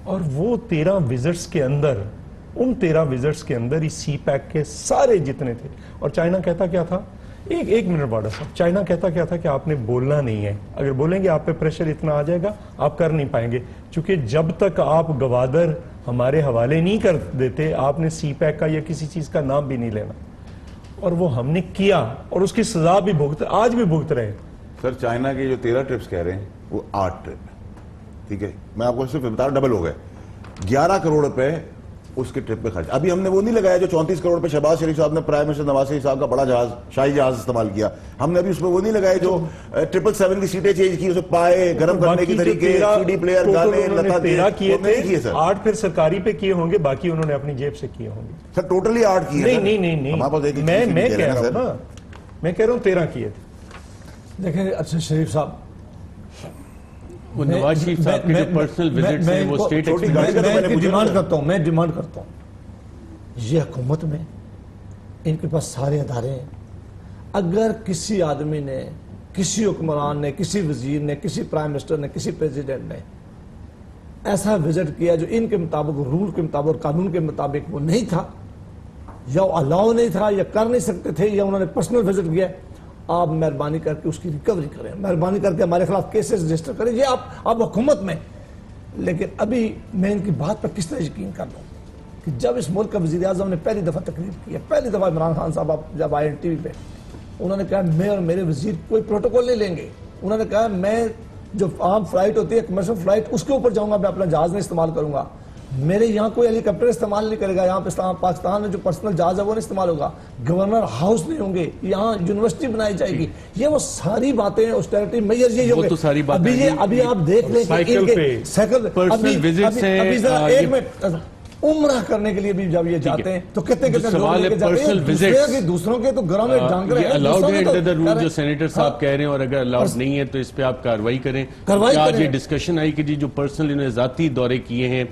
اور وہ 13 وزٹس کے اندر، ان 13 وزٹس کے اندر ہی سی پیک کے سارے جتنے تھے، اور چائنا کہتا کیا تھا، ایک منٹ واڈا صاحب، چائنا کہتا کیا تھا کہ آپ نے بولنا نہیں ہے، اگر بولیں گے آپ پہ پریشر اتنا آ جائے گا آپ کر نہیں پائیں گے، چونکہ جب تک آپ گوادر ہمارے حوالے نہیں کر دیتے آپ نے سی پیک کا یا کسی چیز کا نام بھی نہیں لینا، اور وہ ہم نے کیا اور اس کی سزا بھی آج بھی بھگت رہے ہیں۔ سر چائنا کے جو 13 ٹرپس کہہ رہے ہیں وہ 8 ٹرپ، ٹھیک ہے، میں آپ کو صرف بتا رہا، ڈبل ہو گئے، 11 کروڑ روپے اس کے ٹرپ پہ خرچ۔ ابھی ہم نے وہ نہیں لگایا جو 34 کروڑ پہ شہباز شریف صاحب نے پرائم منسٹر نواز شریف صاحب کا بڑا جہاز، شاہی جہاز استعمال کیا، ہم نے ابھی اس میں وہ نہیں لگائے جو 777 کی سیٹیں چینج کی، اسے پائے گرم کرنے کی طریقے، سی ڈی پلیئر، گانے، لتا 13 کیے تھے سر، 8 پھر سرکاری پہ کیے ہوں گے، باقی انہوں نے اپنی جیب سے کیے ہوں گے سر، ٹوٹلی 8 کیے۔ نہیں، میں کہہ رہا ہوں نا، میں کہہ رہا ہوں 13 کیے تھے۔ دیکھیں ارشد شریف صاحب، وہ نواز شریف صاحب کے جو پرسنل وزٹس ہیں وہ اسٹیٹ میں ڈیمانڈ کرتا ہوں یہ حکومت میں ان کے پاس سارے ادارے ہیں، اگر کسی آدمی نے، کسی حکمران نے، کسی وزیر نے، کسی پرائم منسٹر نے، کسی پریزیڈنٹ نے ایسا وزٹ کیا جو ان کے مطابق، رول کے مطابق اور قانون کے مطابق وہ نہیں تھا، یا الاؤ نہیں تھا، یا کر نہیں سکتے تھے، یا انہوں نے پرسنل وزٹ کیا، آپ مہربانی کر کے اس کی ریکوری کریں، مہربانی کر کے ہمارے خلاف کیسز رجسٹر کریں، یہ آپ حکومت میں۔ لیکن ابھی میں ان کی بات پر کس طرح یقین کر لوں کہ جب اس ملک کا وزیر اعظم نے پہلی دفعہ تقریر کی ہے، پہلی دفعہ عمران خان صاحب جب آئے ٹی وی پہ، انہوں نے کہا میں اور میرے وزیر کوئی پروٹوکول نہیں لیں گے، انہوں نے کہا میں جو عام فلائٹ ہوتی ہے کمرشل فلائٹ اس کے اوپر جاؤں گا، میں اپنا جہاز نہیں استعمال کروں گا، میرے یہاں کوئی ہیلی کاپٹر استعمال نہیں کرے گا، یہاں پاکستان میں جو پرسنل جہاز ہے وہ نہیں استعمال ہوگا، گورنر ہاؤس نہیں ہوں گے، یہاں یونیورسٹی بنائی جائے گی، یہ وہ ساری باتیں آسٹیرٹی میئر یہ ہوں گے۔ ابھی آپ دیکھ لیں کہ سائیکل ایک منٹ عمرہ کرنے کے لیے بھی جب یہ جاتے ہیں تو کتنے لوگ لے کے جاتے ہیں، دوسروں کے تو گھروں میں ڈانگ رہے ہیں، الاؤڈ ہے انڈر دا رول جو سینیٹر صاحب کہہ رہے ہیں، اور اگر الاؤڈ نہیں ہے تو اس پہ آپ کاروائی کریں۔ آج یہ ڈسکشن آئی کہ جی جو پرسنل انہیں ذاتی دورے کیے ہیں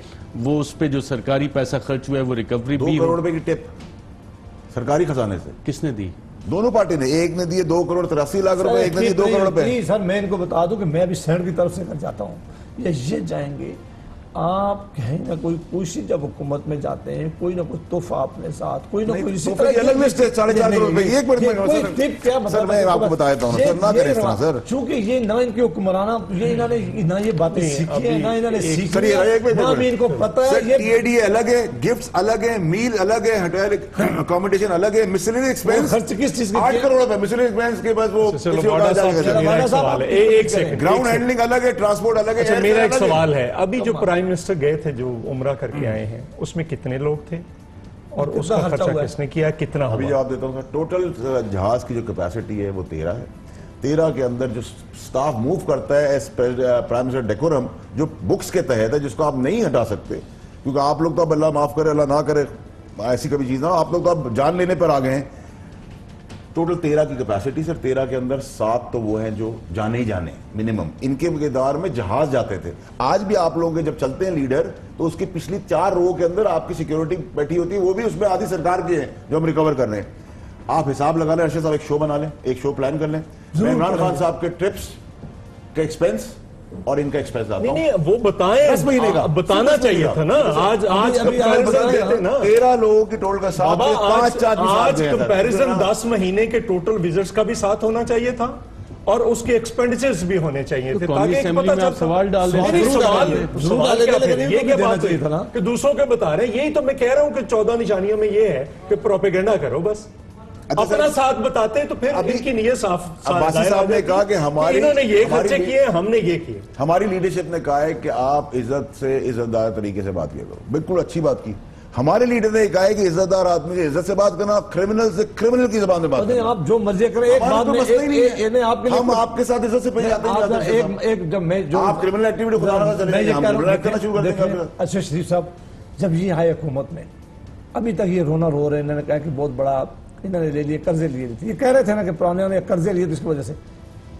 وہ اس پہ جو سرکاری پیسہ خرچ ہوا ہے وہ ریکوری بھی 2 کروڑ روپے کی ٹپ سرکاری خزانے سے کس نے دی؟ دونوں پارٹی نے، ایک نے دیے 2 کروڑ 83 لاکھ روپے، ایک نے دیے 2 کروڑ روپے۔ سر میں ان کو بتا دوں کہ میں ابھی سینٹ کی طرف سے کر جاتا ہوں، یہ جائیں گے آپ کہیں نہ کوئی سی جب حکومت میں جاتے ہیں کوئی نہ کوئی تحفہ اپنے ساتھ، کوئی نہ کوئی اسی طرح الگ لسٹ ہے 4.5 کروڑ روپے۔ ایک منٹ سر میں آپ کو بتا دیتا ہوں سر، نہ کریں اس طرح سر، چونکہ یہ نہ ان کی حکمرانہ، یہ انہوں نے نہ یہ باتیں سیکھی ہیں، نہ انہوں نے سیکھی ہیں، نہ بھی ان کو پتہ ہے۔ یہ ٹی اے ڈی الگ ہے، گفٹس الگ ہیں، میل الگ ہے، ہوٹل اکوموڈیشن الگ ہے، مسلری ایکسپینس خرچ کس چیز کے 8 کروڑ روپے مسلری ایکسپینس کے بعد وہ گراؤنڈ ہینڈلنگ الگ ہے، ٹرانسپورٹ الگ ہے۔ میرا ایک سوال ہے، ابھی جو پرائم منسٹر گئے تھے جو عمرہ کر کے آئے ہیں اس میں کتنے لوگ تھے اور اس کا خرچہ کس نے کیا، کتنا ہوا؟ ابھی جواب دیتا ہوں سر، ٹوٹل جہاز کی جو کیپیسٹی ہے وہ 13 ہے، 13 کے اندر جو سٹاف موو کرتا ہے ایز پرائم منسٹر ڈیکورم جو بکس کے تحت ہے، جس کو آپ نہیں ہٹا سکتے، کیونکہ آپ لوگ تو اب اللہ معاف کرے اللہ نہ کرے ایسی کبھی چیز نہ، آپ لوگ تو اب جان لینے پر آ گئے ہیں۔ ٹوٹل 13 کی کیپیسٹی سر، 13 کے اندر 7 تو وہ ہیں جو جانے ہی جانے منیمم، ان کے مقدار میں جہاز جاتے تھے۔ آج بھی آپ لوگوں کے جب چلتے ہیں لیڈر تو اس کی پچھلی 4 رو کے اندر آپ کی سیکیورٹی بیٹھی ہوتی ہے، وہ بھی اس میں آدھی سرکار کی ہے جو ہم ریکور کر رہے ہیں۔ آپ حساب لگا لیں، ارشد صاحب ایک شو بنا لیں، ایک شو پلان کر لیں، عمران خان صاحب کے ٹرپس کے ایکسپینس اور ان کا ایکسپریس لاتا ہوں. نہیں وہ بتائیں, 10 مہینے کا بتانا چاہیے تھا نا. آج کمپیریزن دیتے نا, 13 لوگوں کی ٹوٹل کا ساتھ, 5 آدمی ساتھ آج گئے. کمپیریزن 10 مہینے کے ٹوٹل وزٹس کا بھی ساتھ ہونا چاہیے تھا, اور اس کے ایکسپینڈیچرز بھی ہونے چاہیے تھے, تاکہ پتہ چلتا. سوال ڈال دیں, سوال کیا تھے, یہ کیا بات ہوئی کہ دوسروں کے بتا رہے ہیں. یہی تو میں کہہ رہا ہوں کہ 14 نشانیوں میں یہ ہے کہ پروپیگنڈا کرو, بس اپنا ساتھ بتاتے تو پھر ان کی نیت صاف. عباسی صاحب نے کہا کہ ہماری, انہوں نے یہ خرچے کیے, ہم نے یہ کیے. ہماری لیڈرشپ نے کہا ہے کہ آپ عزت سے عزت دار طریقے سے بات کیا کرو. بالکل اچھی بات کی. ہمارے لیڈر نے کہا ہے کہ عزت دار آدمی سے عزت سے بات کرنا, کرمنل سے کرمنل کی زبان میں بات کرنا. آپ جو مرضی کریں, ایک بات میں ہم آپ کے ساتھ عزت سے پیش آتے ہیں. آپ کرمنل ایکٹیویٹی خدا نہ کریں, ہم کرمنل کرنا شروع کر دیں گے. ارشد شریف صاحب جب یہ آئے حکومت میں, ابھی تک یہ رونا رو رہے ہیں. انہوں نے کہا کہ بہت بڑا انہوں نے لے لیے, قرضے لیے تھے. یہ کہہ رہے تھے نا کہ پرانے نے قرضے لیے, تو اس کی وجہ سے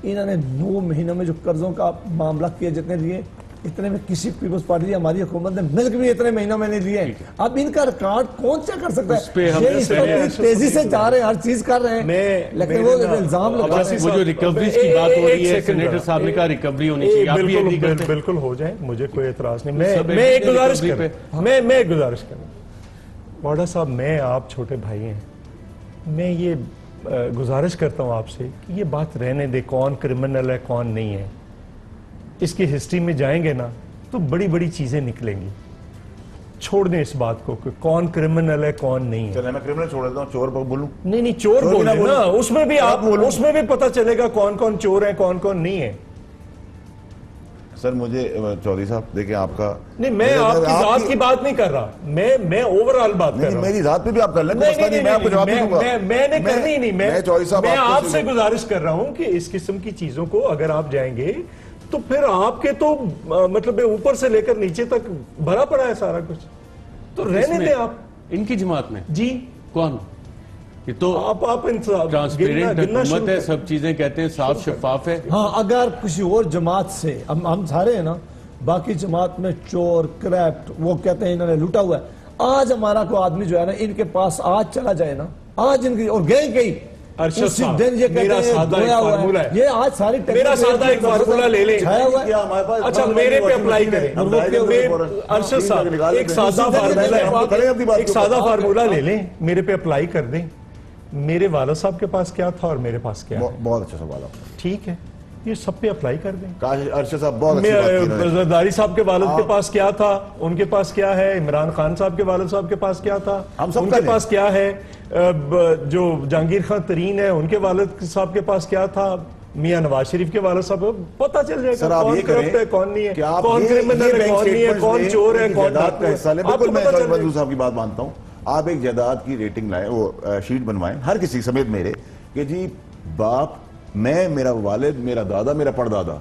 انہوں نے 9 مہینوں میں جو قرضوں کا معاملہ کیا, جتنے لیے اتنے میں کسی پیپلز پارٹی ہماری حکومت نے ملک بھی اتنے مہینوں میں نہیں لیے. اب ان کا ریکارڈ کون چیک کر سکتا ہے؟ یہ اس پر تیزی سے جا رہے ہیں, ہر چیز کر رہے ہیں, لیکن وہ الزام لگا رہے ہیں. وہ جو ریکوریز کی بات ہو رہی ہے, سینیٹر صاحب نے کہا ریکوری ہونی چاہیے. بالکل ہو جائے, مجھے کوئی اعتراض نہیں. میں ایک گزارش کروں, واڈا صاحب, میں آپ چھوٹے بھائی ہیں, میں یہ گزارش کرتا ہوں آپ سے کہ یہ بات رہنے دے, کون کرمنل ہے کون نہیں ہے. اس کی ہسٹری میں جائیں گے نا تو بڑی بڑی چیزیں نکلیں گی. چھوڑ دیں اس بات کو کہ کون کرمنل ہے کون نہیں ہے. چلیں میں کرمنل چھوڑ دیتا ہوں, چور پر بولوں. نہیں چور بولیں نا, اس میں بھی آپ اس میں بھی پتہ چلے گا کون کون چور ہیں کون کون نہیں ہے. سر مجھے چودھری صاحب دیکھیں آپ کا, نہیں میں آپ کی ذات کی بات نہیں کر رہا, میں اوورآل بات کر رہا ہوں. میری ذات پہ بھی آپ کر لیں, میں آپ کو جواب دوں گا. میں نے کرنی نہیں, میں آپ سے گزارش کر رہا ہوں کہ اس قسم کی چیزوں کو اگر آپ جائیں گے تو پھر آپ کے تو مطلب اوپر سے لے کر نیچے تک بھرا پڑا ہے سارا کچھ, تو رہنے دیں آپ. ان کی جماعت میں جی کون, یہ تو آپ ٹرانسپیرنٹ حکومت ہے, سب چیزیں کہتے ہیں صاف شفاف ہے. ہاں اگر کسی اور جماعت سے, ہم سارے ہیں نا, باقی جماعت میں چور کرپٹ وہ کہتے ہیں انہوں نے لوٹا ہوا ہے. آج ہمارا کوئی آدمی جو ہے نا ان کے پاس آج چلا جائے نا, آج ان کی اور گئے کہیں ارشد صاحب, میرا سادہ ایک فارمولہ ہے, یہ آج ساری میرا سادہ ایک فارمولہ لے لیں. اچھا میرے پہ اپلائی کریں. ارشد صاحب ایک سادہ فارمولہ لے لیں, میرے پہ اپلائی کر دیں. میرے والد صاحب کے پاس کیا تھا اور میرے پاس کیا ہے. بہت اچھا سوال آپ. ٹھیک ہے, یہ سب پہ اپلائی کر دیں. ارشد صاحب بہت اچھی بات کی رہے ہیں. زرداری صاحب کے والد کے پاس کیا تھا, ان کے پاس کیا ہے. عمران خان صاحب کے والد صاحب کے پاس کیا تھا, ان کے پاس کیا ہے. جو جہانگیر خان ترین ہے ان کے والد صاحب کے پاس کیا تھا. میاں نواز شریف کے والد صاحب کو پتہ چل جائے گا کون کرپٹ ہے کون نہیں ہے, کون کرمنل ہے کون نہیں ہے, کون چور ہے کون ڈاکو ہے. بالکل میں منظور صاحب کی بات مانتا ہوں. آپ ایک جائیداد کی ریٹنگ لائیں, وہ شیٹ بنوائیں ہر کسی سمیت میرے, کہ جی باپ, میں, میرا والد, میرا دادا, میرا پردادا,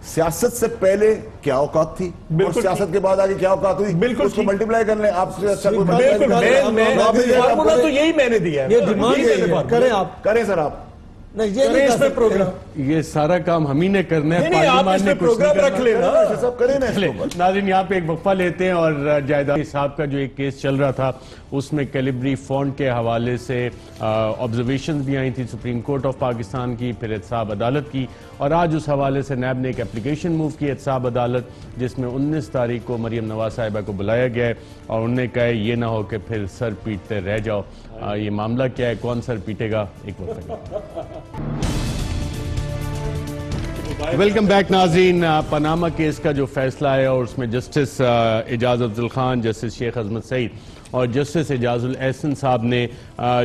سیاست سے پہلے کیا اوقات تھی اور سیاست کے بعد آگے کیا اوقات ہوئی, بالکل اس کو ملٹیپلائی کر لیں. آپ سے اچھا کوئی فارمولہ تو یہی میں نے دیا ہے. یہ ڈیمانڈ کریں آپ, کریں سر آپ. یہ سارا کام ہم ہی نے کرنا ہے, پارلیمان نے پروگرام رکھ لینا. ناظرین یہاں پہ ایک وقفہ لیتے ہیں, اور جائیداد صاحب کا جو ایک کیس چل رہا تھا اس میں کیلیبری فونڈ کے حوالے سے آبزرویشنز بھی آئی تھی سپریم کورٹ آف پاکستان کی, پھر احتساب عدالت کی, اور آج اس حوالے سے نیب نے ایک اپلیکیشن موو کی احتساب عدالت, جس میں 19 تاریخ کو مریم نواز صاحبہ کو بلایا گیا ہے, اور انہوں نے کہا ہے یہ نہ ہو کہ پھر سر پیٹتے رہ جاؤ. یہ معاملہ کیا ہے, کون سر پیٹے گا, ایک وقت. ویلکم بیک ناظرین. پاناما کیس کا جو فیصلہ ہے اور اس میں جسٹس اعجاز افضل خان, جسٹس شیخ عظمت سعید اور جسٹس اعجاز الاحسن صاحب نے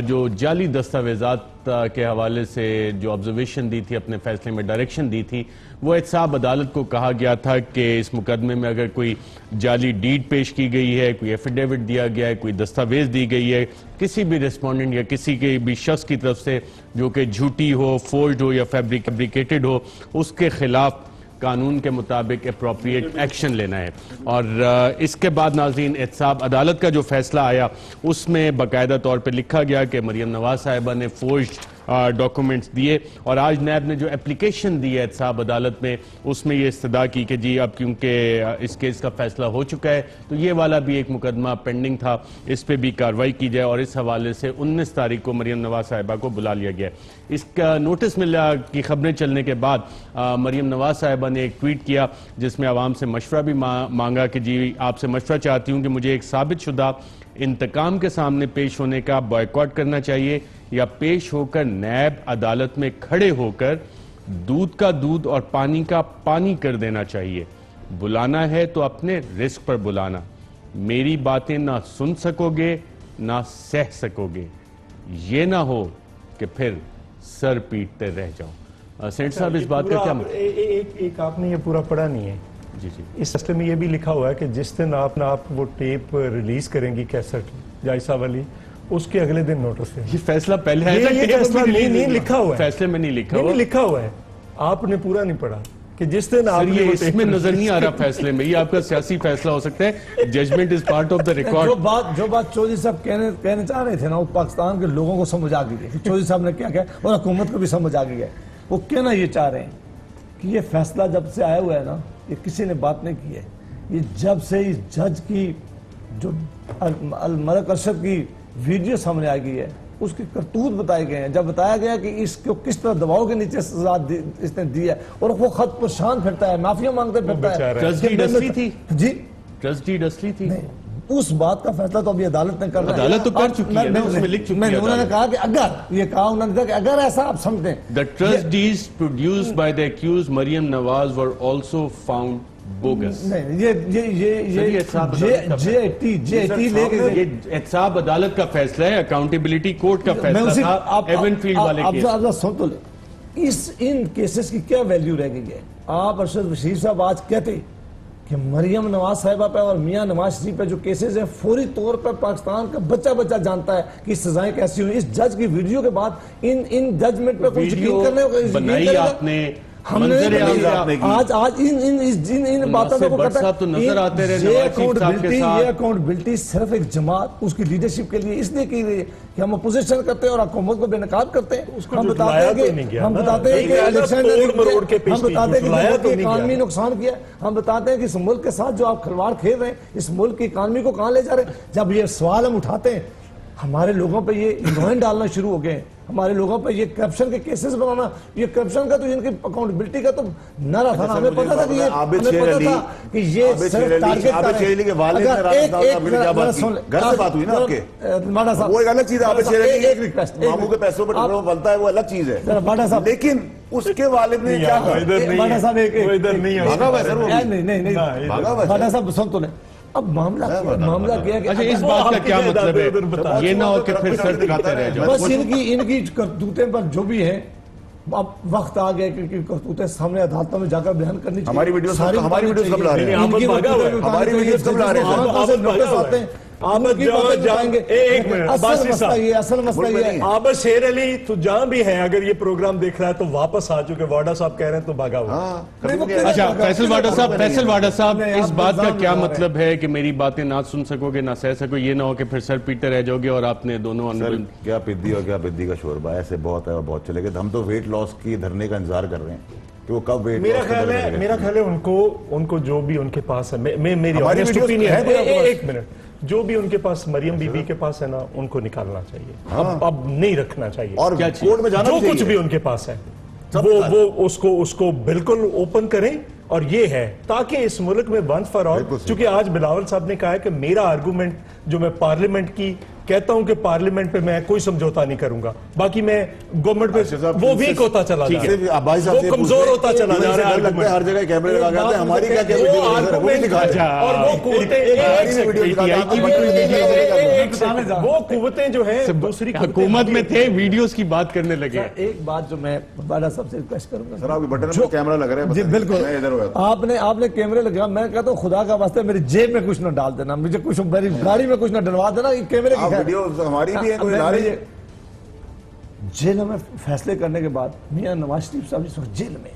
جو جعلی دستاویزات کے حوالے سے جو آبزرویشن دی تھی, اپنے فیصلے میں ڈائریکشن دی تھی, وہ احتساب عدالت کو کہا گیا تھا کہ اس مقدمے میں اگر کوئی جعلی ڈیڈ پیش کی گئی ہے, کوئی ایفیڈیوٹ دیا گیا ہے, کوئی دستاویز دی گئی ہے کسی بھی ریسپونڈنٹ یا کسی کے بھی شخص کی طرف سے جو کہ جھوٹی ہو, فورجڈ ہو یا فیبریکیٹڈ ہو, اس کے خلاف قانون کے مطابق اپروپریٹ ایکشن لینا ہے. اور اس کے بعد ناظرین احتساب عدالت کا جو فیصلہ آیا اس میں باقاعدہ طور پہ لکھا گیا کہ مریم نواز صاحبہ نے فورجڈ ڈاکومنٹس دیے اور آج نیب نے جو اپلیکیشن دی ہے احتساب عدالت میں اس میں یہ استدعا کی کہ جی اب کیونکہ اس کیس کا فیصلہ ہو چکا ہے تو یہ والا بھی ایک مقدمہ پینڈنگ تھا, اس پہ بھی کارروائی کی جائے اور اس حوالے سے 19 تاریخ کو مریم نواز صاحبہ کو بلا لیا گیا ہے. اس کا نوٹس ملنے کی خبریں چلنے کے بعد مریم نواز صاحبہ نے ایک ٹویٹ کیا جس میں عوام سے مشورہ بھی مانگا کہ جی آپ سے مشورہ چاہتی ہوں کہ مجھے ایک ثابت شدہ انتقام کے سامنے پیش ہونے کا بائیکاٹ کرنا چاہیے یا پیش ہو کر نیب عدالت میں کھڑے ہو کر دودھ کا دودھ اور پانی کا پانی کر دینا چاہیے. بلانا ہے تو اپنے رسک پر بلانا, میری باتیں نہ سن سکو گے نہ سہ سکو گے, یہ نہ ہو کہ پھر سر پیٹتے رہ جاؤ. سینٹ صاحب اس بات کا کیا مطلب؟ ایک آپ نے یہ پورا پڑھا نہیں ہے. جی جی اس فیصلے میں یہ بھی لکھا ہوا ہے کہ جس دن آپ وہ ٹیپ ریلیز کریں گی کیسٹ جائسہ والی, اس کے اگلے دن نوٹس ہے. یہ فیصلہ پہلے ہے یہ فیصلہ نہیں لکھا ہوا ہے, فیصلے میں نہیں لکھا ہوا, لکھا ہوا ہے, آپ نے پورا نہیں پڑھا کہ جس دن آپ یہ اس میں نظر نہیں آ رہا فیصلے میں. یہ آپ کا سیاسی فیصلہ ہو سکتا ہے, judgement is part of the record. جو بات چودھری صاحب کہنے چاہ رہے تھے نا, وہ پاکستان کے لوگوں کو سمجھ آ گئی ہے. چودھری صاحب نے کیا کہا اور حکومت کو بھی سمجھ آ گئی ہے. وہ کہنا یہ چاہ رہے ہیں کہ یہ فیصلہ جب سے آیا ہوا ہے نا, یہ کسی نے بات نہیں کی ہے. یہ جب سے اس جج کی جو الملک ارشد کی ویڈیو سامنے آ گئی ہے, اس کی کرتوت بتائے گئے ہیں, جب بتایا گیا کہ اس کو کس طرح دباؤ کے نیچے سزا اس نے دی ہے اور وہ خط پرشان پھرتا ہے, معافیا مانگتے پھرتا ہے. ٹرسٹی ڈسلی تھی جی, ٹرسٹی ڈسلی تھی. اس بات کا فیصلہ تو ابھی عدالت نے کرنا ہے. عدالت تو کر چکی ہے, اس میں لکھ چکی ہے. انہوں نے کہا کہ اگر یہ کہا انہوں نے کہ اگر ایسا آپ سمجھیں The trustees produced by the accused Maryam Nawaz were also found bogus. نہیں, یہ JIT لے کے یہ احتساب عدالت کا فیصلہ ہے, اکاؤنٹیبلٹی کورٹ کا فیصلہ تھا ایون فیلڈ والے کیس. آپ سن تو لیں, ان کیسز کی کیا ویلیو رہ گئی ہے. آپ ارشد بشیر صاحب آج کہتے کہ مریم نواز صاحبہ پہ اور میاں نواز شریف پہ جو کیسز ہیں, فوری طور پر پاکستان کا بچہ جانتا ہے کہ سزائیں کیسی ہوئی. اس جج کی ویڈیو کے بعد ان ججمنٹ پہ کوئی یقین کرنے بنائی آپ نے, آج ان باتوں کو کہتا ہے یہ اکاؤنٹیبلٹی صرف ایک جماعت اس کی لیڈرشپ کے لیے اس لیے کی رہی ہے کہ ہم اپوزیشن کرتے ہیں اور حکومت کو بے نقاب کرتے ہیں. ہم بتاتے ہیں کہ الیکشن ہم بتاتے ہیں کہ اکانومی نقصان کیا, ہم بتاتے ہیں کہ اس ملک کے ساتھ جو آپ کھلواڑ کھیل رہے ہیں اس ملک کی اکانومی کو کہاں لے جا رہے ہیں. جب یہ سوال ہم اٹھاتے ہیں, ہمارے لوگوں پہ یہ انوائن ڈالنا شروع ہو گئے ہیں, ہمارے لوگوں پہ یہ کرپشن کے کیسز بنانا. یہ کرپشن کا تو ان کی اکاؤنٹیبلٹی کا تو نعرہ تھا, ہمیں پتا تھا کہ یہ صرف ٹارگٹ عابد شیر علی کے والد نے رانا صاحب نے کیا بات کی, گھر سے بات ہوئی نا آپ کے, وہ ایک الگ چیز ہے. عابد شیر علی ماموں کے پیسوں پر بلتا ہے, وہ الگ چیز ہے, لیکن اس کے والد نے کیا کہا. باٹا صاحب بھاگا ہوا ہے سر, وہ نہیں باٹا صاحب سن تو لیں. اب معاملہ کیا کہ اچھا اس بات کا کیا مطلب ہے, یہ نہ ہو کہ پھر سر ٹکاتے رہ جاؤ. بس ان کی کرتوتیں پر جو بھی ہیں, اب وقت آ گیا کہ کرتوتیں سامنے عدالتوں میں جا کر بیان کرنی چاہیے. ہماری ویڈیوز کب لا رہے ہیں, ہماری ویڈیوز کب لا رہے ہیں. اصل مسئلہ یہ ہے عابد شیر علی تو جہاں بھی ہے, اگر یہ پروگرام دیکھ رہا ہے تو واپس آ چکے. واڈا صاحب کہہ رہے ہیں تو بھاگا ہوا. اچھا فیصل واڈا صاحب اس بات کا کیا مطلب ہے کہ میری باتیں نہ سن سکو گے نہ سہ سکو, یہ نہ ہو کہ پھر سر پیٹے رہ جاؤ گے اور آپ نے دونوں کیا پدی اور کیا پدی کا شوربہ, ایسے بہت ہے اور بہت چلے گئے. ہم تو ویٹ لاس کی دھرنے کا انتظار کر رہے ہیں کہ وہ کب ویٹ. میرا خیال ہے ان کو جو بھی ان کے پاس ہے, میری آنیسٹ اوپینین ہے, ایک منٹ, جو بھی ان کے پاس مریم بی بی کے پاس ہے نا, ان کو نکالنا چاہیے, اب نہیں رکھنا چاہیے. اور کورٹ میں جانا, جو کچھ بھی ان کے پاس ہے وہ اس کو بالکل اوپن کریں. اور یہ ہے تاکہ اس ملک میں ونس فار آل, چونکہ آج بلاول صاحب نے کہا ہے کہ میرا آرگومنٹ جو میں پارلیمنٹ کی کہتا ہوں کہ پارلیمنٹ پہ میں کوئی سمجھوتا نہیں کروں گا, باقی میں گورنمنٹ پہ وہ ویک ہوتا چلا جا رہا ہے, وہ کمزور ہوتا چلا جا رہا ہے. ہر جگہ کیمرے لگا گیا, ہماری کیا وہ قوتیں جو ہیں دوسری حکومت میں تھے ویڈیوز کی بات کرنے لگے. ایک بات جو میں باٹا صاحب سے ریکویسٹ کروں گا, سر آپ کے بٹن پہ کیمرہ لگ رہا ہے. جی بالکل, آپ نے کیمرے لگا, میں کہتا ہوں خدا کا واسطے میری جیب میں کچھ نہ ڈال دینا, مجھے کچھ میری گاڑی میں کچھ نہ ڈلوا دینا. کیمرے کی ہماری بھی ہے کوئی لا رہی ہے. جیل میں فیصلے کرنے کے بعد میاں نواز شریف صاحب اس وقت جیل میں,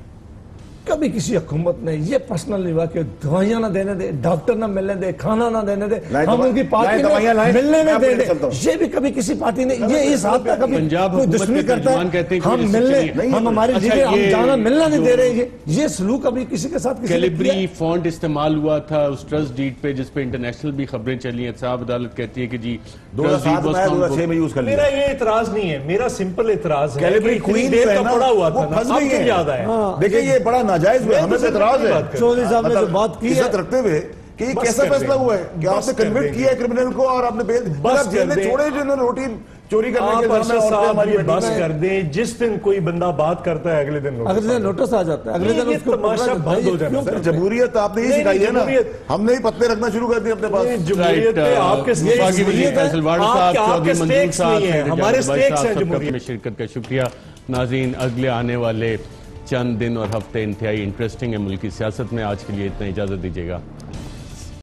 کبھی کسی حکومت نے یہ پرسنل نہیں ہوا کہ دوائیاں نہ دینے دے، ڈاکٹر نہ ملنے دے، کھانا نہ دینے دے، ہم ان کی پارٹی میں ملنے نہ دے دے، یہ بھی کبھی کسی پارٹی نے یہ اس حد تک کبھی کوئی دشمنی کرتا ہے، ہم ملنے، ہم ہماری لیڈر ہم جانا ملنا نہیں دے رہے، یہ سلوک کبھی کسی کے ساتھ کسی نے کیا؟ کیلیبری فونٹ استعمال ہوا تھا اس ٹرسٹ ڈیڈ پہ جس پہ انٹرنیشنل بھی خبریں چلی ہیں، صاحب عدالت کہتی ہے کہ جی 2007 میں یوز کر لیا۔ میرا یہ اعتراض نہیں ہے، میرا سمپل اعتراض ہے کیلیبری کوئین دیر پہ کا نا پڑا ہوا تھا وہ پھنس گئی ہے، یاد آیا دیکھیں یہ بڑا ناجائز ہوا، ہمیں سے اعتراض ہے چودھری صاحب نے جو بات کی ہے عزت رکھتے ہوئے کہ یہ کیسا فیصلہ ہوا ہے کہ آپ نے کنوکٹ کیا ہے کرمنل کو اور آپ نے بیل بس جیل میں چھوڑے جو انہوں نے روٹی چوری کرنے کے آپ الزام میں ارشد عورتیں ہماری صاحب یہ بیٹی بس میں کر دیں، جس دن کوئی بندہ بات کرتا ہے اگلے دن اگلے دن نوٹس آ جاتا ہے، اگلے دن اس کو تماشا بند ہو جانا۔ سر جمہوریت آپ نے یہ سکھائی ہے نا، ہم نے ہی پتے رکھنا شروع کر دیا اپنے پاس۔ جمہوریت پہ آپ کے سٹیکس نہیں ہیں، ہمارے سٹیکس ہیں جمہوریت میں شرکت کا شکریہ۔ ناظرین اگلے آنے والے چند دن اور ہفتے انتہائی انٹرسٹنگ ہے ملکی سیاست میں، آج کے لیے اتنا اجازت دیجیے گا۔